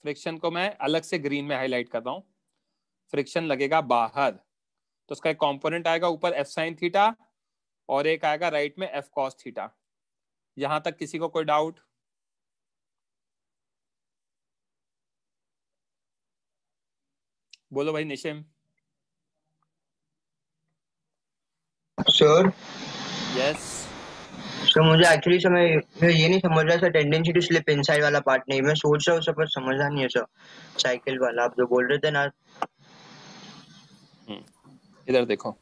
फ्रिक्शन को मैं अलग से ग्रीन में हाईलाइट कर रहा हूं, फ्रिक्शन लगेगा बाहर, तो उसका एक कंपोनेंट आएगा ऊपर f sin थीटा और एक आएगा राइट में f cos थीटा। यहां तक किसी को कोई डाउट? बोलो भाई निशिम। सर यस सर मुझे एक्चुअली सर मैं ये नहीं समझ रहा sir, tendency to slip inside वाला पार्ट नहीं, मैं सोच रहा हूँ सर पर समझा नहीं है सर। साइकिल वाला आप जो बोल रहे थे ना। इधर देखो,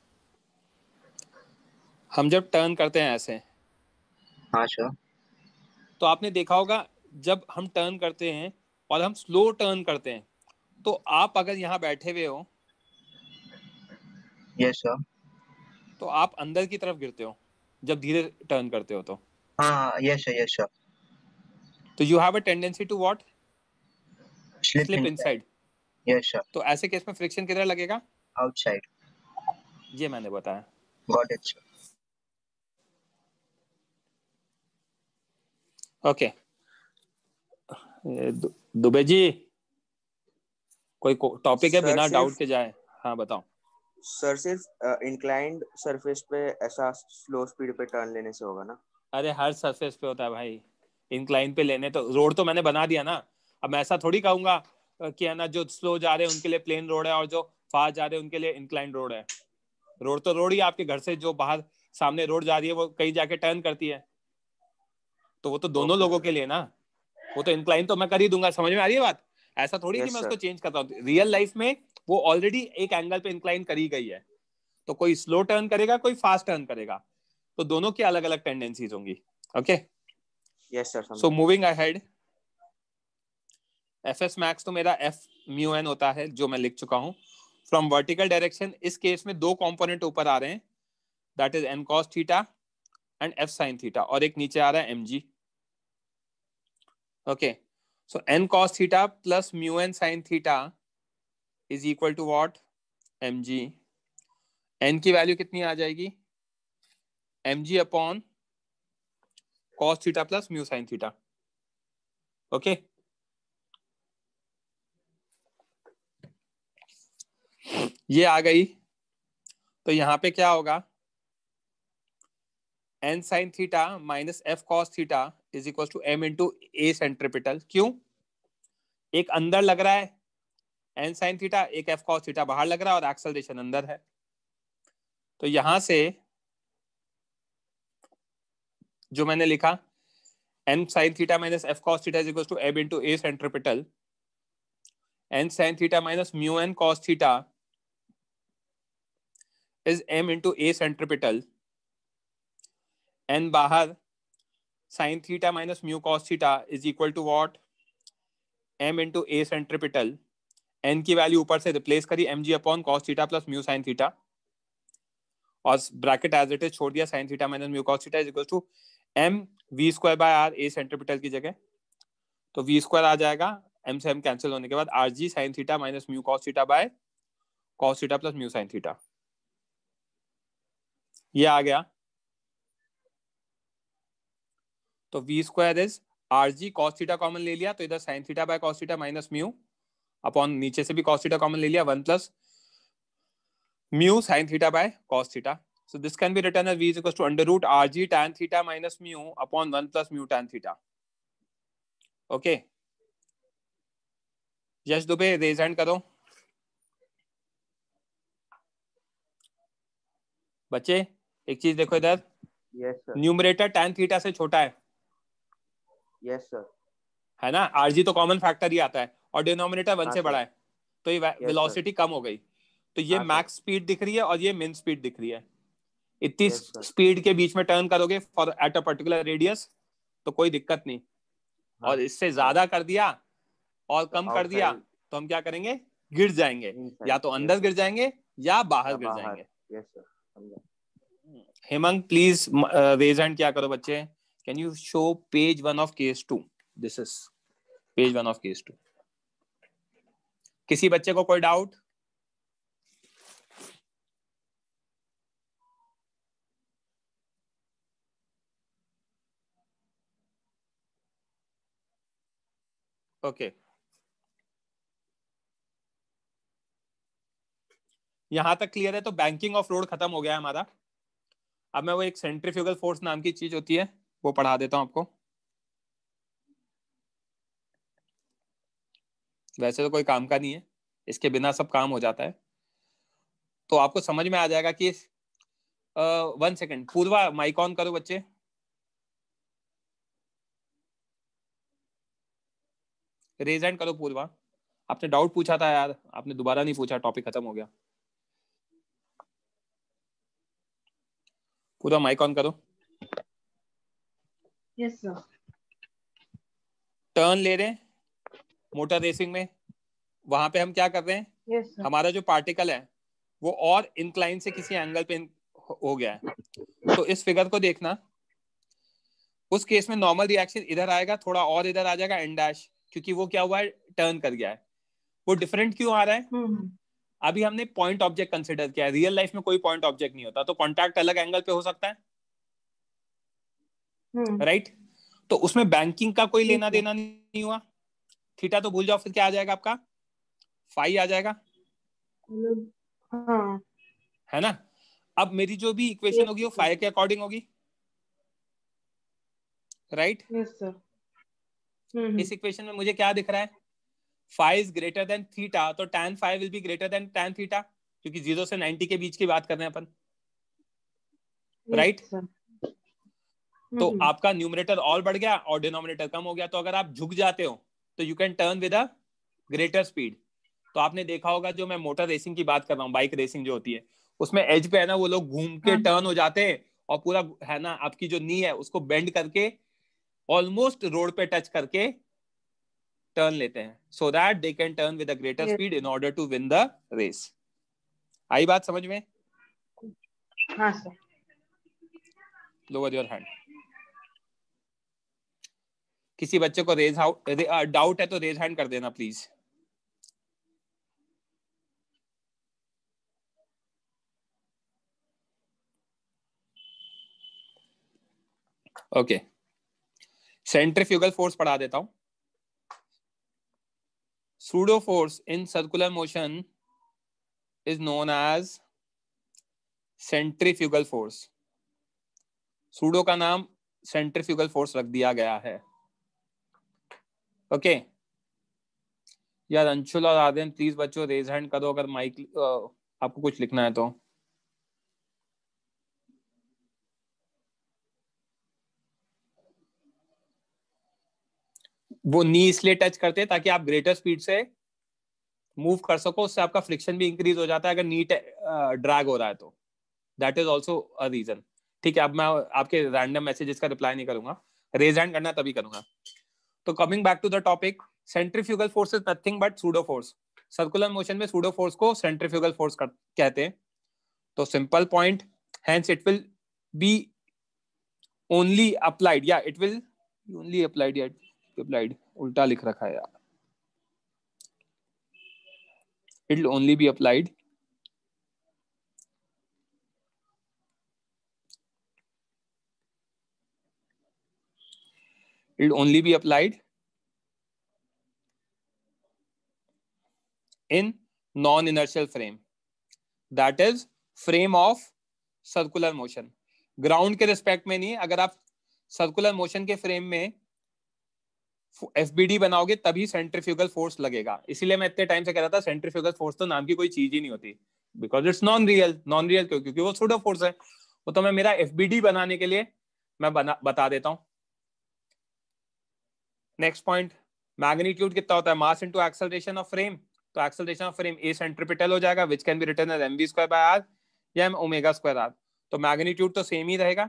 हम जब टर्न करते हैं ऐसे, हाँ सर, तो आपने देखा होगा जब हम टर्न करते हैं और हम स्लो टर्न करते हैं तो आप अगर यहाँ बैठे हुए हो यस सर, तो आप अंदर की तरफ गिरते हो जब धीरे टर्न करते हो तो। हाँ यस सर, यस सर। तो you have a tendency to what? Slip slip inside. Yes sir. तो ऐसे केस में फ्रिक्शन किधर लगेगा? आउटसाइड। ये मैंने बताया। Got it sir. Okay Dubey ji कोई टॉपिक है सर बिना डाउट सिर्फ के जाए? हाँ बताओ। सर सिर्फ इंक्लाइंड सरफेस पे ऐसा स्लो स्पीड पे टर्न लेने से होगा ना? अरे हर सरफेस पे होता है भाई, इंक्लाइन पे लेने तो रोड तो मैंने बना दिया ना। अब मैं ऐसा थोड़ी कहूंगा कि है ना जो स्लो जा रहे हैं उनके लिए प्लेन रोड है और जो फास्ट जा रहे हैं उनके लिए इंक्लाइन रोड है। रोड तो रोड ही, आपके घर से जो बाहर सामने रोड जा रही है वो कहीं जाके टर्न करती है, तो वो तो दोनों लोगों के लिए ना, वो तो इंक्लाइन तो मैं कर ही दूंगा। समझ में आ रही है बात? ऐसा थोड़ी कि यस मैं सर। उसको चेंज करता हूँ, रियल लाइफ में वो ऑलरेडी एक एंगल पे इंक्लाइन करी गई है, तो कोई स्लो टर्न करेगा कोई फास्ट टर्न करेगा, तो दोनों की अलग अलग टेंडेंसीज होंगी। ओके यस सर सो समझा। Moving ahead, F S max तो मेरा एफ म्यू एन होता है जो मैं लिख चुका हूं। फ्रॉम वर्टिकल डायरेक्शन इस केस में दो कंपोनेंट ऊपर आ रहे हैं, that is N cos theta and F sine theta, और एक नीचे आ रहा है M G. Okay so N cos theta plus mu N sine theta is equal to what? M G. N की वैल्यू कितनी आ जाएगी? M G upon cos theta plus mu sine theta. Okay ये आ गई, तो यहाँ पे क्या होगा, n sin theta minus f cos theta is equal to m into a centripetal. क्यों? एक अंदर लग रहा है n sin थीटा, एक f cos थीटा बाहर लग रहा है और एक्सेलरेशन अंदर है। तो यहां से जो मैंने लिखा n sin theta minus f cos theta is equal to m into a centripetal, n sin theta minus mu n cos theta is m into a centripetal, n बाहर sin theta minus mu cos theta is equal to what, m into a centripetal. n की value ऊपर से replace करी mg अपॉन cos theta plus mu sin theta, और bracket as it is छोड़ दिया, sin theta minus mu cos theta is equal to m v square by r a centripetal की जगह, तो v स्क्वायर आ जाएगा, m से m कैंसिल होने के बाद rg sin theta minus mu cos theta by cos theta plus mu sin theta. ये आ गया, तो v square is rg cos theta common ले लिया, तो इधर sin theta bye cos theta minus mu upon नीचे से भी cos थीटा कॉमन ले लिया, 1 plus mu sin theta bye cos theta. So this can be written as v is equals to under root rg tan theta minus mu upon 1 plus mu tan theta. Okay. Yash Dubey raise hand करो। बच्चे एक चीज देखो इधर, yes sir, numerator tan theta से छोटा है, yes sir, है ना, rg तो कॉमन फैक्टर ही आता है, और डिनोमिनेटर 1 हाँ से सर, बड़ा है, तो ये यस सर, वेलोसिटी कम हो गई, तो ये हाँ सर, मैक्स स्पीड दिख रही है और ये मिन स्पीड दिख रही है। इतनी यस सर, स्पीड के बीच में टर्न करोगे for at a particular radius तो कोई दिक्कत नहीं, हाँ और इससे सर, ज्यादा कर दिया और तो कम कर दिया आउटसाइड तो हम क्या करेंगे, गिर जाएंगे, या इनसाइड, तो यस अंदर सर, गिर जाएंगे या बाहर या गिर बाहर, जाएंगे। यस सर, समझा। हेमंत प्लीज रेज हैंड क्या करो बच्चे, can you show page 1 of case 2, this is page 1 of case 2। किसी बच्चे को कोई डाउट? ओके, यहां तक क्लियर है। तो बैंकिंग ऑफ रोड खत्म हो गया है हमारा। अब मैं वो एक सेंट्रीफ्यूगल फोर्स नाम की चीज होती है वो पढ़ा देता हूं आपको। वैसे तो कोई काम का नहीं है, इसके बिना सब काम हो जाता है, तो आपको समझ में आ जाएगा कि 1 सेकेंड, पूर्वा माइक ऑन करो बच्चे। रेज हैंड करो पूर्वा, आपने डाउट पूछा था यार, आपने दोबारा नहीं पूछा, टॉपिक खत्म हो गया। पूरा माइक ऑन करो। Yes sir. टर्न ले रहे हैं मोटर रेसिंग में, वहां पे हम क्या कर रहे हैं, यस सर। हमारा जो पार्टिकल है वो और इंक्लाइन से किसी एंगल पे हो गया है, तो इस फिगर को देखना, उस केस में नॉर्मल रिएक्शन इधर आएगा, थोड़ा और इधर आ जाएगा एन डैश, क्योंकि वो क्या हुआ है, टर्न कर गया है। वो डिफरेंट क्यों आ रहा है, अभी हमने पॉइंट ऑब्जेक्ट कंसिडर किया है, रियल लाइफ में कोई पॉइंट ऑब्जेक्ट नहीं होता, तो कॉन्टैक्ट अलग एंगल पे हो सकता है, राइट तो उसमें बैंकिंग का कोई लेना देना नहीं हुआ। थीटा तो भूल जाओ, फिर क्या आ जाएगा आपका, फाई आ जाएगा, हाँ है ना। अब मेरी जो भी इक्वेशन होगी वो फाई के अकॉर्डिंग होगी, राइट। Yes sir. इस इक्वेशन में मुझे क्या दिख रहा है, phi is greater than theta, तो tan phi will be greater than tan theta, क्योंकि 0 से 90 के बीच की बात कर रहे हैं अपन, राइट तो आपका न्यूमरेटर और बढ़ गया और डिनोमिनेटर कम हो गया, तो अगर आप झुक जाते हो तो you can turn with a greater speed. तो आपने देखा होगा, जो मैं मोटर रेसिंग की बात कर रहा हूँ, बाइक रेसिंग जो होती है, उसमें एज पे है ना, वो लोग घूम के टर्न हो जाते हैं और पूरा है ना, आपकी जो नी है उसको बेंड करके ऑलमोस्ट रोड पे टच करके टर्न लेते हैं, so that they can turn with a greater speed in order to win the race. आई बात समझ में? हाँ सर। Lower your hand. किसी बच्चे को रेज डाउट है तो रेज हैंड कर देना प्लीज। ओके, सेंट्रीफ्यूगल फोर्स पढ़ा देता हूं। Pseudo force in circular motion is known as centrifugal force. Pseudo का नाम सेंट्रीफ्यूगल फोर्स रख दिया गया है. ओके यार अंशुल और आर्यन प्लीज बच्चों रेज हैंड करो अगर माइक आपको कुछ लिखना है तो. वो नी इसलिए टच करते हैं ताकि आप ग्रेटर स्पीड से मूव कर सको, उससे आपका फ्रिक्शन भी इंक्रीज हो जाता है अगर नी ड्रैग हो रहा है तो. That is also a reason. ठीक है, अब मैं आपके रैंडम मैसेजेस का रिप्लाई नहीं करूंगा, रेज हैंड करना तभी करूंगा. तो coming back to the topic, centrifugal force is nothing but pseudo force. Circular motion में सूडो फोर्स को सेंट्रीफ्यूगल फोर्स कहते हैं. तो simple point, hence it will be only applied, या इट विल ओनली अप्लाइड, या अप्लाइड उल्टा लिख रखा है यार. It will only be applied it will only be applied in non-inertial frame, that is frame of circular motion. Ground के respect में नहीं. अगर आप सर्कुलर मोशन के फ्रेम में FBD बनाओगे तभी सेंट्रीफ्यूगल फोर्स लगेगा. इसीलिए मैं इतने टाइम से कह रहा था सेंट्रीफ्यूगल फोर्स तो नाम की कोई चीज ही नहीं होती, because it's non real. Non real क्यों? क्योंकि वो सूडो फोर्स है. वो तो मैं मेरा FBD बनाने के लिए मैं बता देता हूं. नेक्स्ट पॉइंट, मैग्नीट्यूड कितना होता है? Mass into acceleration of frame. तो acceleration of frame a centripetal हो जाएगा, which can be written as mv²/r या m⍵²r. तो मैग्नीट्यूड तो सेम ही रहेगा.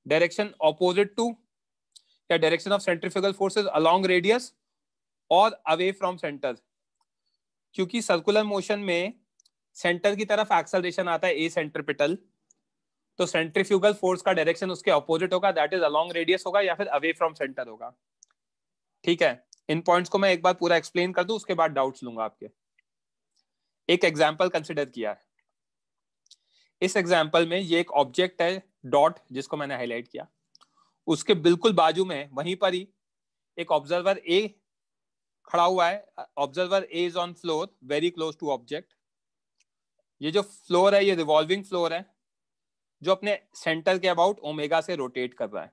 डायरेक्शन ऑपोजिट टू, या direction of centrifugal forces along radius और अवे फ्रॉम सेंटर. क्योंकि सर्कुलर मोशन में सेंटर की तरफ एक्सेलरेशन आता है ए सेंट्रीपिटल, तो सेंट्रीफ्यूगल फोर्स का डायरेक्शन उसके ऑपोजिट होगा, दैट इज अलोंग रेडियस होगा या फिर अवे फ्रॉम सेंटर होगा. ठीक है, इन पॉइंट्स को मैं एक बार पूरा एक्सप्लेन कर दूं, उसके बाद डाउट्स लूंगा आपके. एक एग्जांपल कंसीडर किया है. इस एग्जांपल में ये एक ऑब्जेक्ट है डॉट, जिसको मैंने हाईलाइट किया. उसके बिल्कुल बाजू में वहीं पर ही एक ऑब्जर्वर ए खड़ा हुआ है. Observer A is on floor very close to object. ये जो फ्लोर है ये रिवॉल्विंग फ्लोर है जो अपने सेंटर के अबाउट ओमेगा से रोटेट कर रहा है.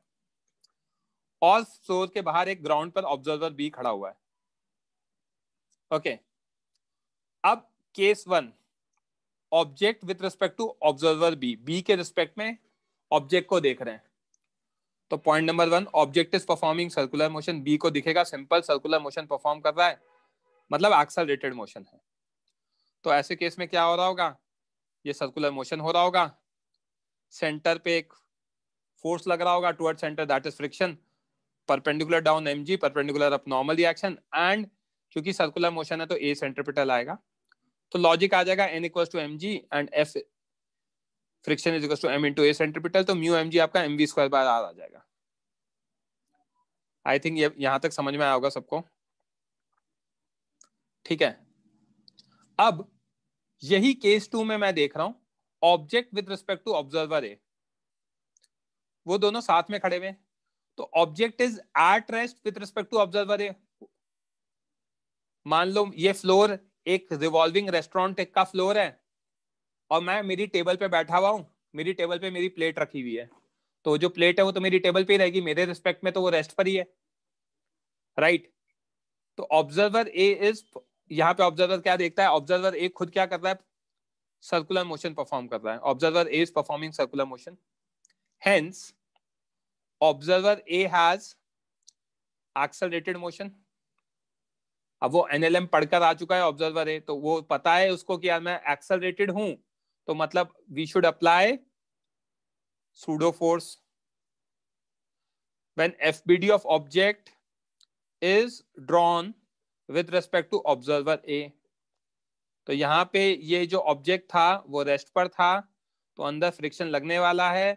और फ्लोर के बाहर एक ग्राउंड पर ऑब्जर्वर बी खड़ा हुआ है. ओके, अब case 1, object with respect to observer B, B के रिस्पेक्ट में ऑब्जेक्ट को देख रहे हैं. तो point number 1, object is performing circular motion. B को दिखेगा सिंपल सर्कुलर मोशन परफॉर्म कर रहा है, मतलब एक्सेलरेटेड मोशन है. तो ऐसे केस में क्या हो रहा होगा? ये सर्कुलर मोशन हो रहा होगा, सेंटर पे एक फोर्स लग रहा होगा toward centre, that is friction. Perpendicular down mg, perpendicular up normal reaction. And क्योंकि सर्कुलर मोशन है तो ए सेंट्रीपिटल आएगा. तो लॉजिक आ जाएगा n equals to mg and f friction is equals to m into a centripetal. तो mu mg आपका mv²/r आ जाएगा. आई थिंक ये यहां तक समझ में आया होगा सबको. ठीक है, अब यही केस 2 में मैं देख रहा हूं object with respect to observer A, वो दोनों साथ में खड़े हुए. तो object is at rest with respect to observer A. मान लो ये फ्लोर एक रिवॉल्विंग रेस्टोरेंट का फ्लोर है और मैं मेरी टेबल पे बैठा हुआ हूं. मेरी टेबल पे मेरी प्लेट रखी हुई है, तो जो प्लेट है वो तो मेरी टेबल पे ही रहेगी, मेरे रिस्पेक्ट में तो वो रेस्ट पर ही है, राइट. तो ऑब्जर्वर ए इज, यहाँ पे ऑब्जर्वर क्या देखता है? ऑब्जर्वर ए खुद क्या कर रहा है? सर्कुलर मोशन परफॉर्म कर रहा है. Observer A is performing circular motion, hence observer A has accelerated motion. अब वो NLM पढ़कर आ चुका है ऑब्जर्वर ए, तो वो पता है उसको कि यार मैं एक्सेलरेटेड हूं, तो मतलब we should apply pseudo force when FBD of object is drawn with respect to observer A. तो यहाँ पे ये जो ऑब्जेक्ट था वो रेस्ट पर था, तो अंदर फ्रिक्शन लगने वाला है.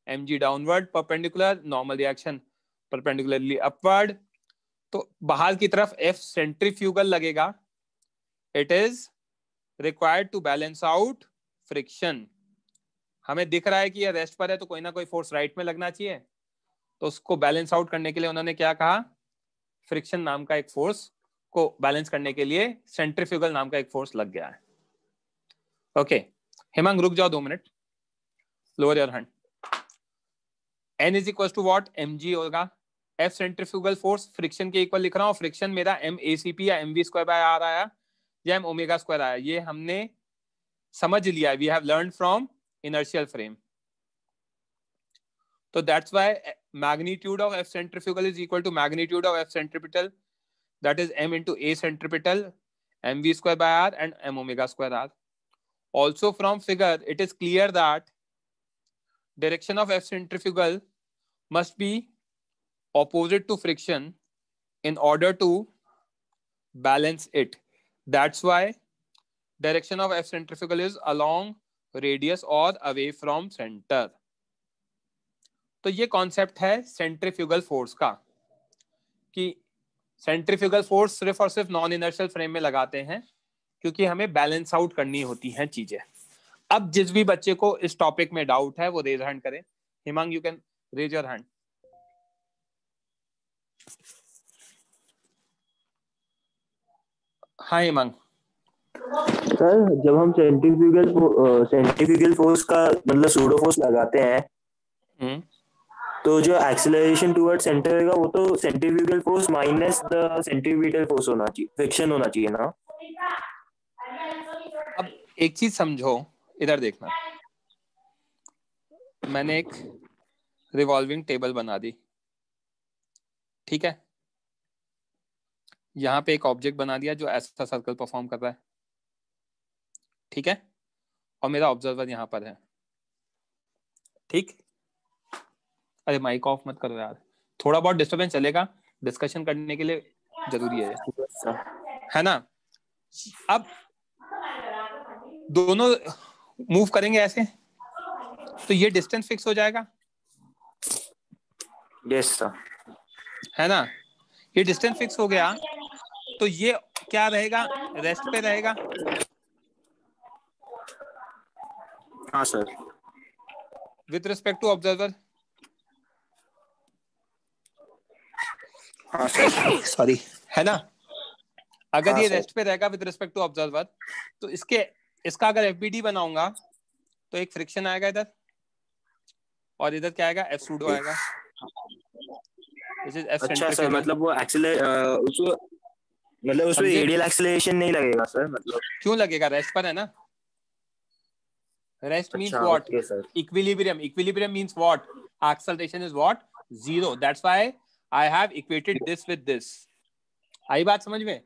mg downward perpendicular, normal reaction perpendicularly upward. तो बाहर की तरफ F सेंट्रीफ्यूगल लगेगा. It is required to balance out friction. हमें दिख रहा है कि ये रेस्ट पर है तो कोई ना कोई फोर्स राइट में लगना चाहिए, तो उसको बैलेंस आउट करने के लिए उन्होंने क्या कहा? फ्रिक्शन नाम का एक फोर्स को बैलेंस करने के लिए सेंट्रीफ्यूगल नाम का एक फोर्स लग गया है. ओके हेमंग रुक जाओ 2 minute, lower your hand. N is equal to what, mg होगा। F सेंट्रीफ्यूगल फोर्स फ्रिक्शन के इक्वल लिख रहा हूँ, फ्रिक्शन मेरा MACP या mv स्क्वायर बाय आर आया या m ओमेगा स्क्वायर आया, ये हमने समझ लिया, we have learn from inertial frame. तो that's why magnitude of F centrifugal is equal to magnitude of F centripetal, that is m into A centripetal, mv square by r and m omega square r. Also from figure it is clear that direction of F centrifugal must be opposite to friction in order to balance it. That's why direction of F centrifugal is along radius or away from center. तो ये concept है centrifugal force का, कि centrifugal force सिर्फ और सिर्फ non inertial frame में लगाते हैं क्योंकि हमें बैलेंस आउट करनी होती हैं चीजें। अब जिस भी बच्चे को इस टॉपिक में डाउट है वो रेज हैंड करें। Himang you can raise your hand. हाँ हिमांग। सर जब हम सेंट्रीफ्यूगल फोर्स का मतलब सूडो फोर्स लगाते हैं तो जो एक्सेलरेशन टुवर्ड सेंटर रहेगा वो तो centrifugal force minus the centripetal force होना चाहिए, फ्रिक्शन होना चाहिए ना। अब एक चीज समझो, इधर देखना, मैंने एक रिवॉल्विंग टेबल बना दी, ठीक है, यहां पे एक ऑब्जेक्ट बना दिया जो ऐसा सर्कल परफॉर्म कर रहा है, ठीक है, और मेरा ऑब्जर्वर यहां पर है, ठीक। अरे माइक ऑफ मत करो यार, थोड़ा बहुत डिस्टरबेंस चलेगा, डिस्कशन करने के लिए जरूरी है ना। अब दोनों मूव करेंगे ऐसे तो ये डिस्टेंस फिक्स हो जाएगा। यस सर, है ना, ये डिस्टेंस फिक्स हो गया तो ये क्या रहेगा, रेस्ट पे रहेगा। हाँ sir. With respect to observer, हाँ सर, सॉरी, है ना। अगर हाँ ये सर। रेस्ट पे रहेगा विद रिस्पेक्ट टू ऑब्जर्वर तो इसका अगर FBD बनाऊंगा तो एक फ्रिक्शन आएगा इधर और इधर क्या आएगा, F सूडो आएगा। अच्छा सर, मतलब वो उसमें रेडियल एक्सेलरेशन नहीं लगेगा सर, मतलब क्यों लगेगा, रेस्ट पर है ना। Rest means what, equilibrium. Equilibrium means what, acceleration is what, 0। That's why I have equated this with this. आई बात समझ में?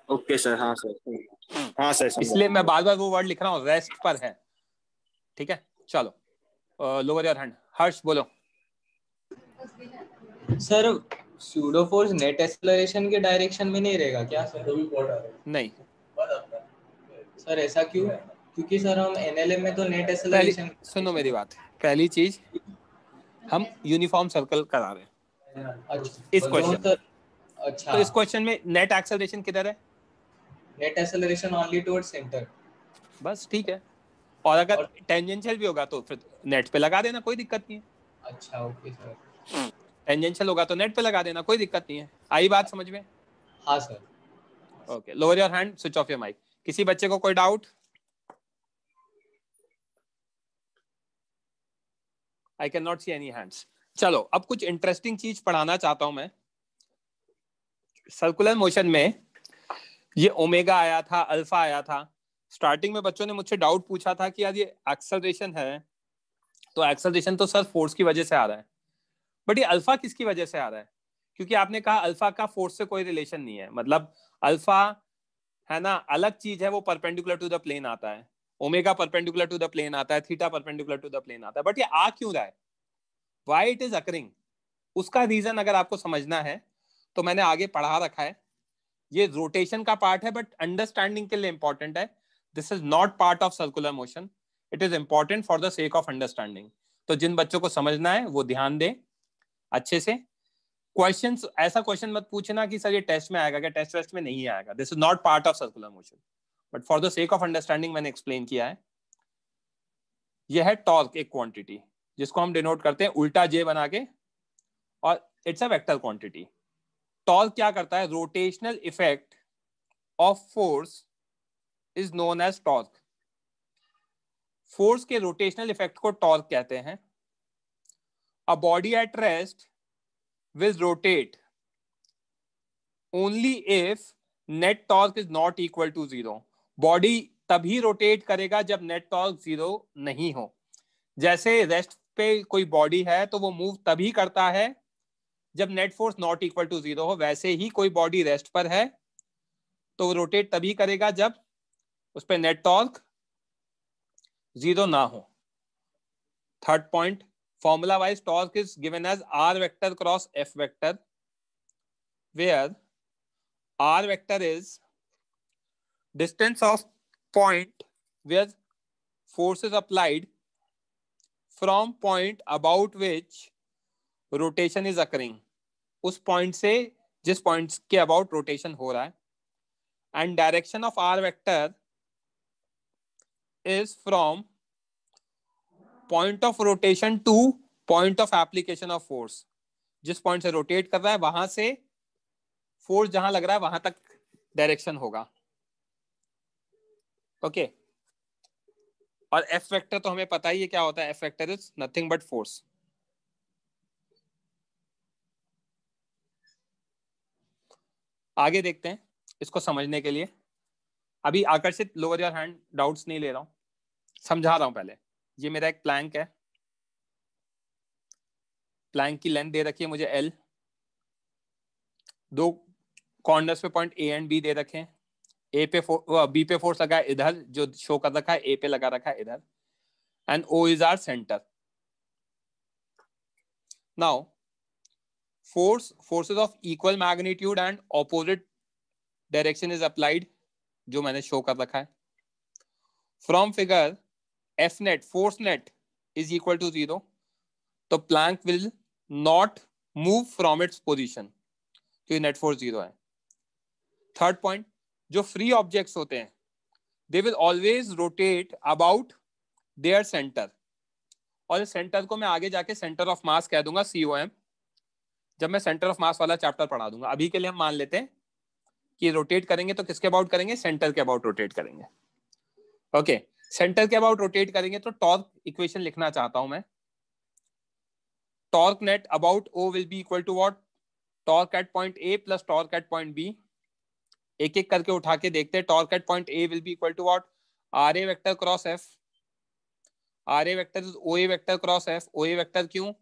Okay sir. हाँ सर, हाँ सर, इसलिए मैं बार बार वो वर्ड लिख रहा हूँ, रेस्ट पर है, ठीक है। चलो लोअर योर हैंड, हर्ष बोलो। Sir pseudo force net acceleration के डायरेक्शन में नहीं रहेगा क्या सर? नहीं सर, ऐसा क्यों? क्योंकि सर हम NLM में तो नेट एक्सेलरेशन। सुनो मेरी बात, पहली चीज हम यूनिफॉर्म सर्कल करा रहे हैं इस क्वेश्चन। अच्छा, तो इस क्वेश्चन में नेट एक्सेलरेशन किधर है? Net acceleration only towards centre. बस ठीक है, और अगर टेंजेंशियल भी होगा तो फिर नेट पे लगा देना, कोई दिक्कत नहीं है। अच्छा ओके सर। टेंजेंशियल होगा तो नेट पे लगा देना, कोई दिक्कत नहीं है। आई बात समझ में? हाँ sir. Okay, lower your hand, switch off your mic. किसी बच्चे को कोई doubt? I can not see any hands. चलो अब कुछ इंटरेस्टिंग चीज पढ़ाना चाहता हूं मैं। सर्कुलर मोशन में ये ओमेगा आया था, अल्फा आया था। स्टार्टिंग में बच्चों ने मुझसे डाउट पूछा था कि यार ये एक्सेलरेशन है, तो एक्सेलरेशन तो सर फोर्स की वजह से आ रहा है, बट ये अल्फा किसकी वजह से आ रहा है? क्योंकि आपने कहा अल्फा का फोर्स से कोई रिलेशन नहीं है, मतलब अल्फा है ना अलग चीज है, वो परपेंडिकुलर टू द प्लेन आता है, omega perpendicular to the plane आता है, theta perpendicular to the plane आता है, बट ये आ क्यों रहा है, व्हाई इट इज अकरिंग, उसका रीजन अगर आपको समझना है तो मैंने आगे पढ़ा रखा है। ये रोटेशन का पार्ट है बट अंडरस्टैंडिंग के लिए इंपॉर्टेंट है। This is not part of circular motion, it is important for the sake of understanding. तो जिन बच्चों को समझना है वो ध्यान दें अच्छे से। क्वेश्चंस, ऐसा क्वेश्चन मत पूछना कि सर ये टेस्ट में आएगा क्या, टेस्ट वेस्ट में नहीं आएगा। This is not part of circular motion, but for the sake of understanding मैंने एक्सप्लेन किया है। यह है टॉर्क, एक क्वांटिटी जिसको हम डिनोट करते हैं उल्टा जे बना के, और it's a vector quantity. Torque क्या करता है, rotational effect of force is known as torque. Force के रोटेशनल इफेक्ट को टॉर्क कहते हैं. A body at rest will rotate only if net torque is not equal to 0. Body तभी rotate करेगा जब नेट टॉर्क 0 नहीं हो. जैसे रेस्ट पे कोई बॉडी है तो वो मूव तभी करता है जब net force not equal to 0 हो, वैसे ही कोई बॉडी रेस्ट पर है तो वो रोटेट तभी करेगा जब उस पर नेट टॉर्क 0 ना हो. Third point, formula wise torque is given as R vector cross F vector, where R vector is distance of point where force is applied from point about which rotation is occurring. उस point से जिस point के about rotation हो रहा है. And direction of R vector is from point of rotation to point of application of force. जिस point से rotate कर रहा है वहां से फोर्स जहां लग रहा है वहां तक डायरेक्शन होगा. ओके. और एफ वेक्टर तो हमें पता ही है क्या होता है. F vector is nothing but force. आगे देखते हैं इसको समझने के लिए. अभी आकर्षित लोअर योर हैंड, डाउट्स नहीं ले रहा हूं, समझा रहा हूं पहले. ये मेरा एक प्लैंक है. प्लैंक की लेंथ दे रखी है मुझे L. दो कॉर्नर्स पे पॉइंट A एंड B दे रखे हैं. A पे B पे फोर्स लगा है इधर, जो शो कर रखा है A पे लगा रखा है इधर. And O is our centre. Now forces of equal magnitude and opposite direction is applied, जो मैंने शो कर रखा है. From figure, F net, force net is equal to 0. तो plank will not move from its position, क्योंकि net force 0 है. Third point, जो free objects होते हैं they will always rotate about their center. और इस सेंटर को मैं आगे जाके सेंटर ऑफ मास कह दूंगा, COM, जब मैं सेंटर ऑफ मास वाला चैप्टर पढ़ा दूंगा. अभी के लिए हम मान लेते हैं कि रोटेट करेंगे तो किसके अबाउट करेंगे, सेंटर के अबाउट रोटेट करेंगे. ओके. सेंटर के अबाउट रोटेट करेंगे तो टॉर्क इक्वेशन लिखना चाहता हूं मैं. Torque net about O will be equal to what, torque at point A plus torque at point B. एक एक करके उठा के देखते हैं. Torque at point A will be equal to what, RA vector cross F. RA vector is OA vector cross F. OA vector क्यों,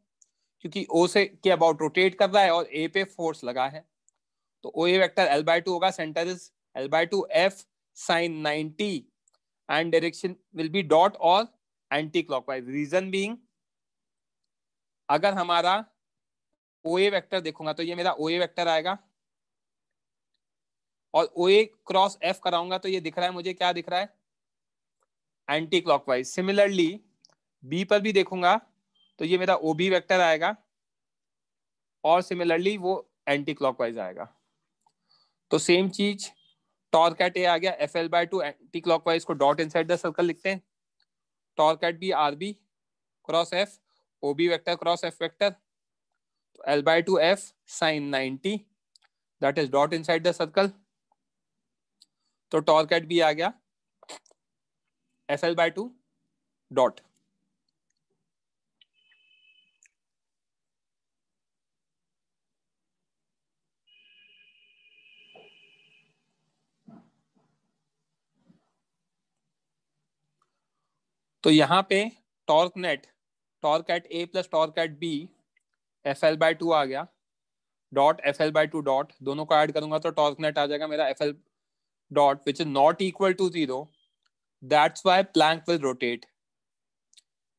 क्योंकि O से के अबाउट रोटेट कर रहा है और A पे फोर्स लगा है. तो OA वेक्टर L/2 होगा. Centre is L/2 F sin 90 and direction will be dot और एंटी क्लॉकवाइज. रीजन बीइंग, अगर हमारा OA वेक्टर देखूंगा तो ये मेरा OA वेक्टर आएगा और OA क्रॉस F कराऊंगा तो ये दिख रहा है मुझे, क्या दिख रहा है, एंटी क्लॉकवाइज. सिमिलरली B पर भी देखूंगा तो ये मेरा OB वेक्टर आएगा और सिमिलरली वो एंटी क्लॉकवाइज आएगा. तो सेम चीज टॉर्क एट A आ गया, FL/2 anti clockwise co dot inside the circle लिखते हैं. Torque eight B RB cross F, OB vector cross F vector. तो L/2 F sin 90 that is dot inside the circle. तो torque eight B आ गया FL/2 dot. तो यहां पे torque net, torque eight A plus torque eight B FL/2 आ गया dot FL/2 dot. दोनों को add करूंगा तो टॉर्क नेट आ जाएगा मेरा FL dot which is not equal to 0. That's why plank will rotate.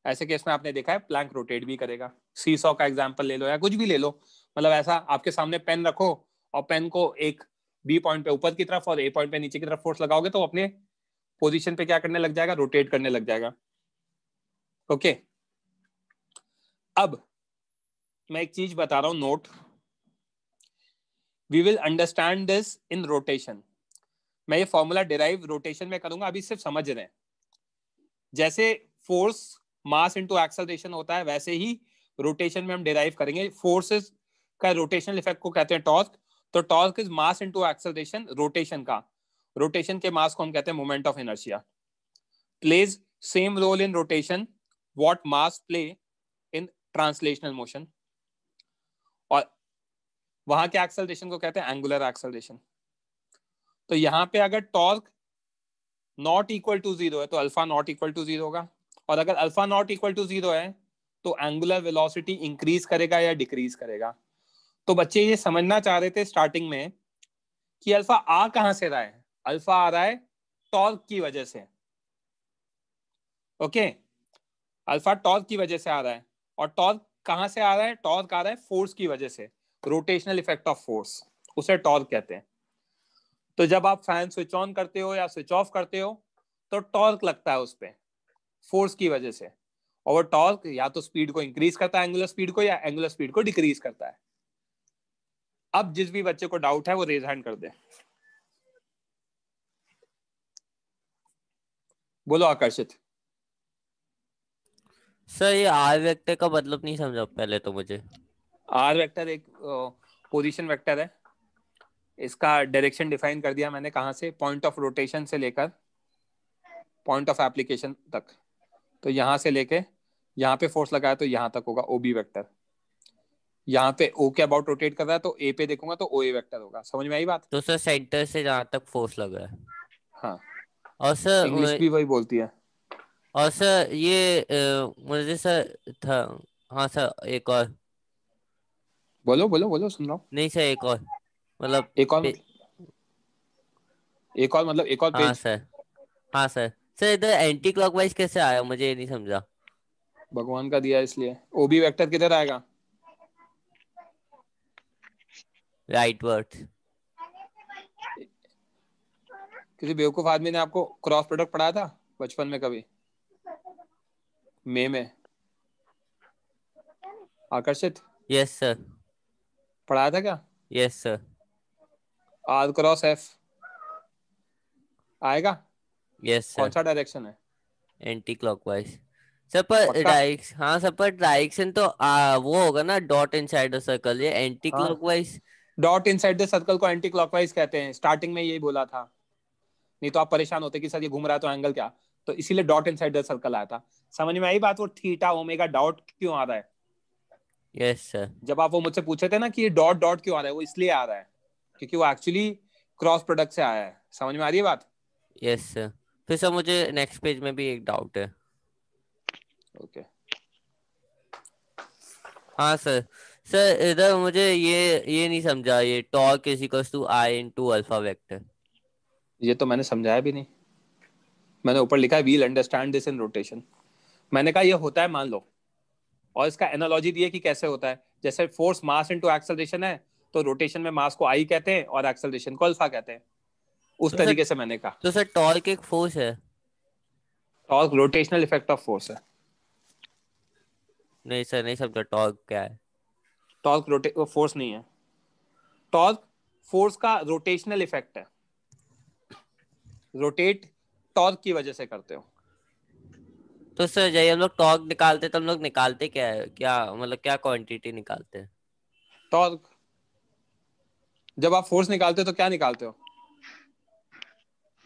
ऐसे केस में आपने देखा है प्लैंक रोटेट भी करेगा. सीसॉ का एग्जांपल ले लो या कुछ भी ले लो. मतलब ऐसा आपके सामने पेन रखो और पेन को एक B पॉइंट पे ऊपर की तरफ और A पॉइंट पे नीचे की तरफ फोर्स लगाओगे तो अपने पोजीशन पे क्या करने लग जाएगा, रोटेट करने लग जाएगा. ओके. अब मैं एक चीज बता रहा हूं, note. We will understand this in rotation. मैं ये फॉर्मूला डिराइव रोटेशन में करूंगा, अभी सिर्फ समझ रहे हैं. जैसे फोर्स मास इनटू एक्सेलरेशन होता है वैसे ही रोटेशन में हम डिराइव करेंगे. फोर्सेस का रोटेशनल इफेक्ट को कहते हैं टॉर्क. तो torque is mass into acceleration rotation का. रोटेशन के मास को हम कहते हैं moment of inertia. Plays same role in rotation what mass play in translational motion. और वहां के एक्सेलरेशन को कहते हैं एंगुलर एक्सेलरेशन. तो यहां पे अगर टॉर्क नॉट इक्वल टू 0 है तो अल्फा नॉट इक्वल टू 0 होगा, और अगर अल्फा नॉट इक्वल टू 0 है तो एंगुलर वेलोसिटी इंक्रीज करेगा या डिक्रीज करेगा. तो बच्चे ये समझना चाह रहे थे स्टार्टिंग में कि अल्फा आ कहां से रहा है. अल्फा आ रहा है टॉर्क की वजह से. ओके, अल्फा टॉर्क की वजह से आ रहा है. और टॉर्क कहां से आ रहा है? टॉर्क आ रहा है फोर्स की वजह से, रोटेशनल इफेक्ट ऑफ फोर्स, उसे टॉर्क कहते हैं. तो जब आप फैन स्विच ऑन करते हो या स्विच ऑफ करते हो तो टॉर्क लगता है उस पे फोर्स की वजह से, और वो टॉर्क या तो स्पीड को इंक्रीज करता है एंगुलर स्पीड को, या एंगुलर स्पीड को डिक्रीज करता है. अब जिस भी बच्चे को डाउट है वो रेज हैंड कर दे. बोलो आकर्षित. सर ये आर वेक्टर का मतलब नहीं समझा पहले तो मुझे. आर वेक्टर एक पोजीशन वेक्टर है. इसका डायरेक्शन डिफाइन कर दिया मैंने. कहां से? पॉइंट ऑफ रोटेशन से लेकर पॉइंट ऑफ एप्लीकेशन तक. तो यहां से लेके यहाँ पे फोर्स लगाया तो यहाँ तक होगा ओबी वेक्टर. यहाँ पे ओ के अबाउट रोटेट कर रहा है तो ए पे देखूंगा तो ओ ए वेक्टर होगा. समझ में आई बात? तो सर सेंटर से जहां तक फोर्स लगा है. हाँ, और सर इंग्लिश भी वही बोलती है. और सर ये मुझे सर था. हाँ सर एक और. बोलो बोलो बोलो, सुन रहा हूँ. नहीं सर एक और मतलब एक और एक और मतलब एक और हाँ पेज. सर. हाँ सर. सर इधर एंटी क्लॉकवाइज कैसे आया मुझे ये नहीं समझा. भगवान का दिया इसलिए. ओबी वेक्टर किधर आएगा? Right word. किसी बेवकूफ आदमी ने आपको क्रॉस प्रोडक्ट पढ़ाया था बचपन में कभी? में आकर्षित. Yes sir. पढ़ाया था क्या? Yes sir. R cross F आएगा? यस कौन सर. सा डायरेक्शन है? Anti clockwise. सर पर पक्का? डायरेक्शन. हाँ सर पर डायरेक्शन तो वो होगा ना डॉट इनसाइड द सर्कल. ये एंटी हाँ, clockwise. Dot inside the circle को एंटी क्लॉकवाइज कहते हैं. स्टार्टिंग में यही बोला था, नहीं तो आप परेशान होते कि सर ये घूम रहा है तो एंगल क्या. तो इसीलिए डॉट इनसाइड द सर्कल आया था. समझ में आई बात? वो थीटा ओमेगा डॉट क्यों आ रहा है? Yes sir. जब आप वो मुझसे पूछे थे ना कि ये डॉट डॉट क्यों आ रहा है, वो इसलिए आ रहा है क्योंकि वो एक्चुअली क्रॉस प्रोडक्ट से आया है. समझ में आ रही है बात? Yes sir. फिर सर मुझे नेक्स्ट पेज में भी एक डाउट है. ओके. हाँ सर. सर इधर मुझे ये नहीं समझा. ये torque is equals to I into alpha vector. ये तो मैंने समझाया भी नहीं. मैंने ऊपर लिखा है will understand this in rotation. मैंने कहा ये होता है मान लो, और इसका एनालॉजी दी है कि कैसे होता है. जैसे फोर्स मास इनटू एक्सेलरेशन है तो रोटेशन में मास को आई कहते हैं और एक्सेलरेशन को अल्फा कहते हैं. उस तरीके से मैंने कहा. तो सर टॉर्क एक फोर्स है. Torque rotational effect of force है. नहीं सर नहीं समझा. टॉर्क क्या है? टॉर्क फोर्स नहीं है. टॉर्क फोर्स का रोटेशनल इफेक्ट है. रोटेट टॉर्क की वजह से करते हो. तो सर जब हम लोग टॉर्क निकालते तो हम लोग निकालते क्या है? क्या मतलब क्या क्वांटिटी निकालते हैं? टॉर्क. जब आप फोर्स निकालते हो तो क्या निकालते हो?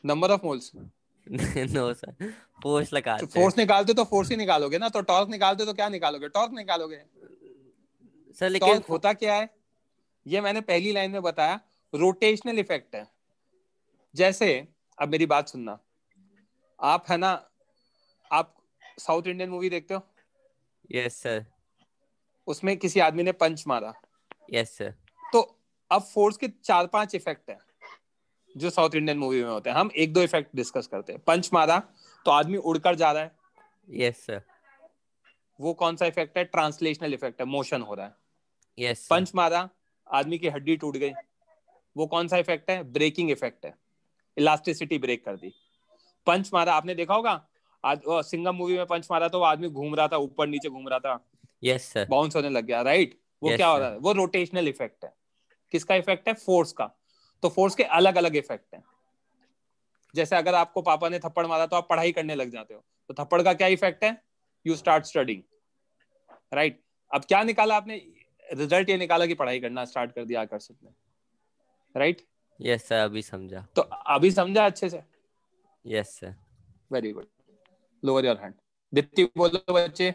Number of moles. No sir. Force लगाते हैं. फोर्स निकालते तो फोर्स ही निकालोगे ना. तो टॉर्क निकालते तो क्या निकालोगे? टॉर्क निकालोगे. सर लेकिन टॉर्क होता क्या है ये मैंने पहली लाइन में बताया. रोटेशनल इफेक्ट है. जैसे अब मेरी बात सुनना. आप है ना, आप साउथ इंडियन मूवी देखते हो? Yes sir. उसमें किसी आदमी ने पंच मारा. Yes sir. तो अब फोर्स के 4-5 इफेक्ट है जो साउथ इंडियन मूवी में होते हैं. हम 1-2 इफेक्ट डिस्कस करते हैं. पंच मारा तो आदमी उड़कर जा रहा है. Yes sir. वो कौन सा इफेक्ट है? ट्रांसलेशनल इफेक्ट है. मोशन हो रहा है. यस. पंच मारा, आदमी की हड्डी टूट गई. वो कौन सा इफेक्ट है? ब्रेकिंग इफेक्ट है. इलास्टिसिटी ब्रेक कर दी. पंच मारा, आपने देखा होगा सिंघम मूवी में पंच मारा तो वो आदमी घूम रहा था, ऊपर नीचे घूम रहा था. Yes sir. बाउंस होने लग गया. राइट. वो Yes, क्या हो sir. रहा है? वो रोटेशनल इफेक्ट है. किसका इफेक्ट है? फोर्स का. तो फोर्स के अलग अलग इफेक्ट हैं. जैसे अगर आपको पापा ने थप्पड़ मारा तो आप पढ़ाई करने लग जाते हो. तो थप्पड़ का क्या इफेक्ट है? You start studying. राइट. अब क्या निकाला आपने? रिजल्ट ये निकाला कि पढ़ाई करना स्टार्ट कर दिया आकर्षित ने. राइट. Yes sir. अभी समझा. तो अभी समझा अच्छे से? Yes sir. Very good. Lower your hand. Deepti बोलो बच्चे।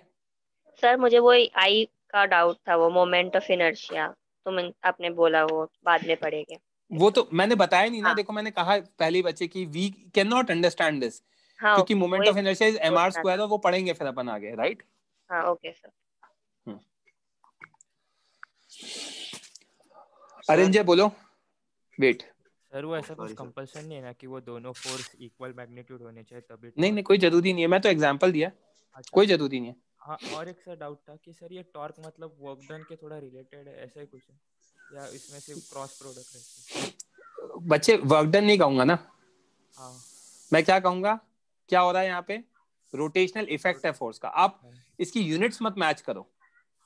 सर मुझे वो आई का डाउट था, वो मोमेंट ऑफ इनर्शिया, तो आपने बोला वो बाद में पढ़ेंगे। वो तो मैंने बताया नहीं ना। हाँ। देखो मैंने कहा पहले बच्चे की we can not understand this, हाँ, क्योंकि मोमेंट वही of inertia is M R पूछना स्क्वायर, था। वो पढ़ेंगे फिर अपन आगे, राइट। हाँ ओके सर। अरिंजय बोलो। वेट, सर वो ऐसा कुछ Sorry, sir. कंपल्सन नहीं है ना कि वो दोनों फोर्स इक्वल मैग्नीट्यूड होने चाहिए तभी नहीं नहीं कोई जरूरी नहीं है, मैं तो एग्जांपल दिया, अच्छा। कोई जरूरी नहीं है। हाँ, और एक सर डाउट था कि सर ये टॉर्क मतलब वर्क डन के थोड़ा रिलेटेड है, ऐसा ही कुछ है या इसमें सिर्फ क्रॉस प्रोडक्ट रहती है? बच्चे वर्क डन नहीं कहूंगा ना, हाँ मैं क्या कहूंगा, क्या हो रहा है यहाँ पे, रोटेशनल इफेक्ट है फोर्स का। आप इसकी यूनिट्स मत मैच करो,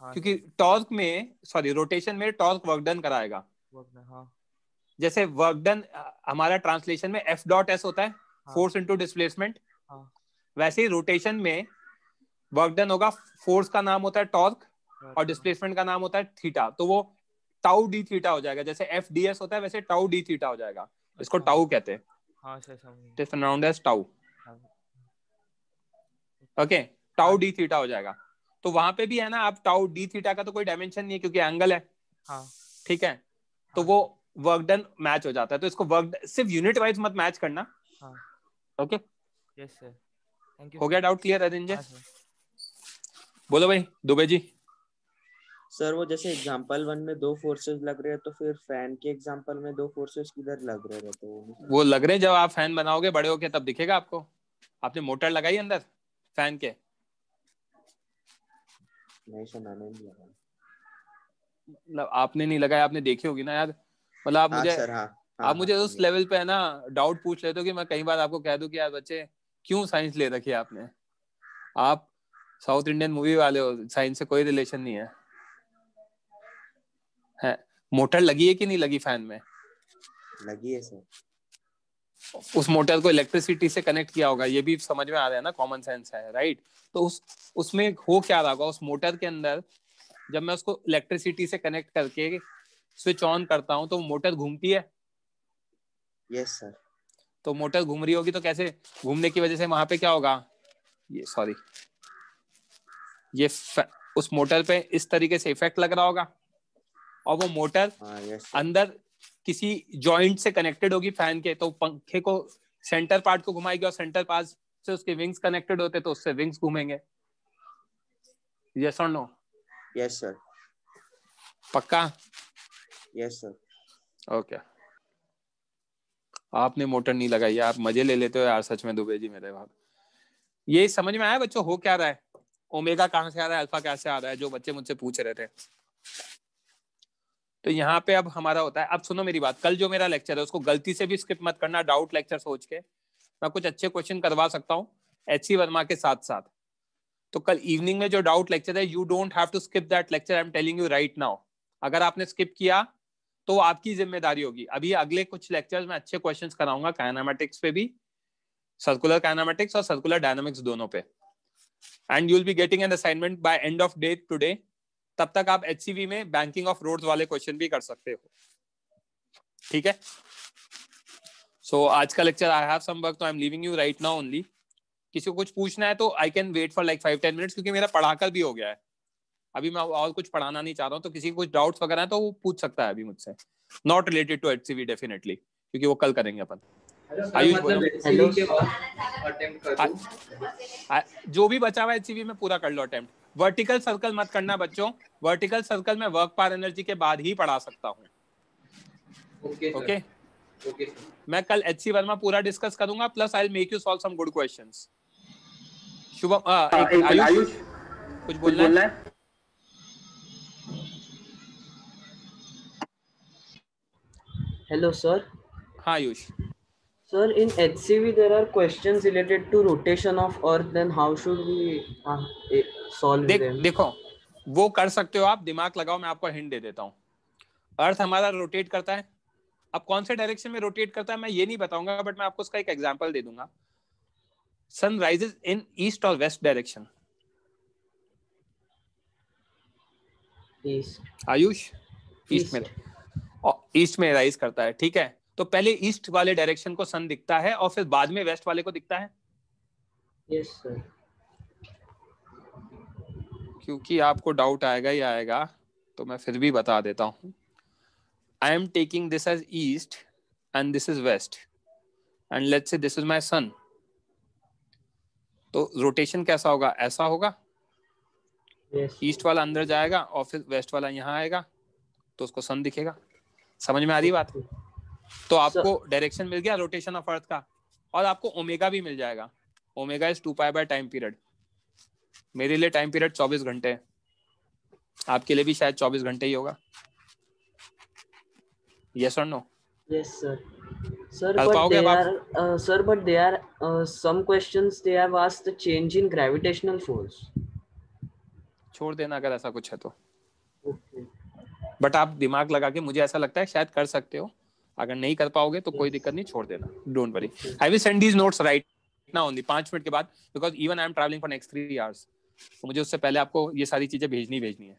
हाँ क्योंकि टॉर्क में सॉरी रोटेशन में टॉर्क वर्क डन कराएगा। हाँ जैसे वर्क डन हमारा ट्रांसलेशन में एफ डॉट एस होता है, फोर्स इनटू डिस्प्लेसमेंट, हाँ वैसे ही रोटेशन में वर्क डन होगा, फोर्स का नाम होता है टॉर्क और डिस्प्लेसमेंट का नाम होता है थीटा, तो वो टाउ डी थीटा हो जाएगा। जैसे एफ डी एस होता है वैसे टाउ डी थीटा हो जाएगा, इसको टाउ कहते हैं। हाँ सर समझ it is known as tau. Okay, tau D theta हो जाएगा। तो वहां पे भी है ना, आप टाउ डी थीटा का तो कोई डायमेंशन नहीं है क्योंकि एंगल है, हाँ ठीक है, तो वो वर्क डन मैच हो जाता है। तो इसको वर्क सिर्फ यूनिट वाइज मत मैच करना। हाँ okay, yes sir, thank you. हो गया डाउट क्लियर अरिंजय? हाँ, सर। बोलो भाई दुबे जी। सर वो जैसे एग्जांपल 1 में 2 फोर्सेस लग रहे हैं, तो फिर फैन के एग्जांपल में 2 फोर्सेस किधर लग रहे हैं? तो वो लग रहे जब आप फैन बनाओगे बड़े होके तब दिखेगा आपको। आपने मोटर लगाई अंदर फैन के? नहीं सर, मैंने नहीं लगा। मतलब आपने नहीं लगाया, आपने देखी होगी ना यार। मतलब आप हाँ मुझे सर, हाँ आप मुझे उस समझे। लेवल पे है ना डाउट पूछ लेते हो कि मैं कई बार आपको कह दूं कि यार बच्चे क्यों साइंस ले रखी है आपने। आप साउथ इंडियन मूवी वाले हो, साइंस से कोई रिलेशन नहीं है। मोटर लगी है कि नहीं लगी फैन में? लगी है सर। उस मोटर को इलेक्ट्रिसिटी से कनेक्ट किया होगा, ये भी समझ में आ रहा है ना, कॉमन सेंस है, राइट। तो उसमें हो क्या रहा होगा, उस मोटर के अंदर जब मैं उसको इलेक्ट्रिसिटी से कनेक्ट करके स्विच ऑन करता हूं तो मोटर घूमती है। Yes sir. तो मोटर घूम रही होगी तो कैसे घूमने की वजह से वहां पे क्या होगा, ये सॉरी ये उस मोटर पे इस तरीके से इफेक्ट लग रहा होगा और वो मोटर अंदर किसी जॉइंट से कनेक्टेड होगी फैन के, तो पंखे को सेंटर पार्ट को घुमाएगी और सेंटर पार्ट से उसके विंग्स कनेक्टेड होते तो उससे विंग्स घूमेंगे। यस और नो? Yes sir. पक्का? Yes sir. ओके, आपने मोटर नहीं लगाई, आप मजे ले लेते हो यार सच में दुबे जी मेरे बात। ये समझ में आया बच्चों हो क्या रहा है, ओमेगा कहाँ से आ रहा है, अल्फा कैसे आ रहा है, जो बच्चे मुझसे पूछ रहे थे। तो यहाँ पे अब हमारा होता है, अब सुनो मेरी बात, कल जो मेरा लेक्चर है उसको गलती से भी स्किप मत करना, डाउट लेक्चर सोच के। मैं कुछ अच्छे क्वेश्चन करवा सकता हूँ HC वर्मा के साथ साथ। तो कल इवनिंग में जो डाउट लेक्चर है, you don't have to skip that lecture, I am telling you right now. अगर आपने स्किप किया तो आपकी जिम्मेदारी होगी। अभी अगले कुछ लेक्चर्स में अच्छे क्वेश्चंस कराऊंगा काइनेमेटिक्स पे भी, सर्कुलर काइनेमेटिक्स और सर्कुलर डायनामिक्स दोनों पे, and you will be getting an assignment by end of day today. तब तक आप HCV में बैंकिंग ऑफ रोड्स वाले क्वेश्चन भी कर सकते हो, ठीक है। सो आज का lecture I have some work, तो I am leaving you right now only. किसी को कुछ पूछना है तो I can wait for like 5-10 minutes, क्योंकि मेरा पढ़ाकर भी हो गया है। अभी मैं और कुछ पढ़ाना नहीं चाह रहा हूँ, तो किसी को कुछ डाउट्स वगैरह है तो वो पूछ सकता है अभी मुझसे, not related to HCV definitely, क्योंकि वो कल करेंगे अपन। आयुष बोलो। जो भी बचा हुआ HCV में पूरा कर लो अटेम्प्ट। वर्टिकल सर्कल मत करना बच्चों, वर्टिकल सर्कल में वर्क पार एनर्जी के बाद ही पढ़ा सकता हूँ। ओके, मैं कल HC वर्मा पूरा डिस्कस करूंगा, plus I will make you solve some good questions. Shubham Ayush कुछ बोलना है? Hello, sir. हाँ Ayush. Sir, in HCV there are questions related to rotation of Earth. Then how should we solve them? देखो वो कर सकते हो आप, दिमाग लगाओ, मैं आपको हिंट दे देता हूँ। अर्थ हमारा रोटेट करता है, अब कौन से डायरेक्शन में रोटेट करता है मैं ये नहीं बताऊंगा, बट मैं आपको उसका एक एग्जांपल दे दूंगा। सन राइजेस इन ईस्ट और वेस्ट डायरेक्शन। आयुष ईस्ट में राइज करता है, ठीक है। तो पहले ईस्ट वाले डायरेक्शन को सन दिखता है और फिर बाद में वेस्ट वाले को दिखता है। Yes, sir. क्योंकि आपको डाउट आएगा ही आएगा, तो मैं फिर भी बता देता हूँ. I am taking this as east and this is west, and let's say this is my sun. तो रोटेशन कैसा होगा? ऐसा होगा. ईस्ट वाला अंदर जाएगा और फिर वेस्ट वाला यहाँ आएगा, तो उसको सन दिखेगा. समझ में आ रही बात? तो आपको डायरेक्शन मिल गया रोटेशन ऑफ अर्थ का, और आपको ओमेगा भी मिल जाएगा. Omega is 2π/, time period. मेरे लिए टाइम पीरियड 24 घंटे है, आपके लिए भी शायद 24 घंटे ही होगा. यस और नो? Yes, sir. Sir, कर but पाओगे they अब आप? are, sir, but they are some questions they have asked the change in gravitational force. छोड़ देना अगर ऐसा कुछ है तो. Okay. बट आप दिमाग लगा के, मुझे ऐसा लगता है शायद कर सकते हो. अगर नहीं कर पाओगे तो कोई दिक्कत नहीं, छोड़ देना. Don't worry. I will send these notes right now only, 5 minute के बाद, because even I am travelling for next 3 hours. तो मुझे उससे पहले आपको ये सारी चीजें भेजनी है.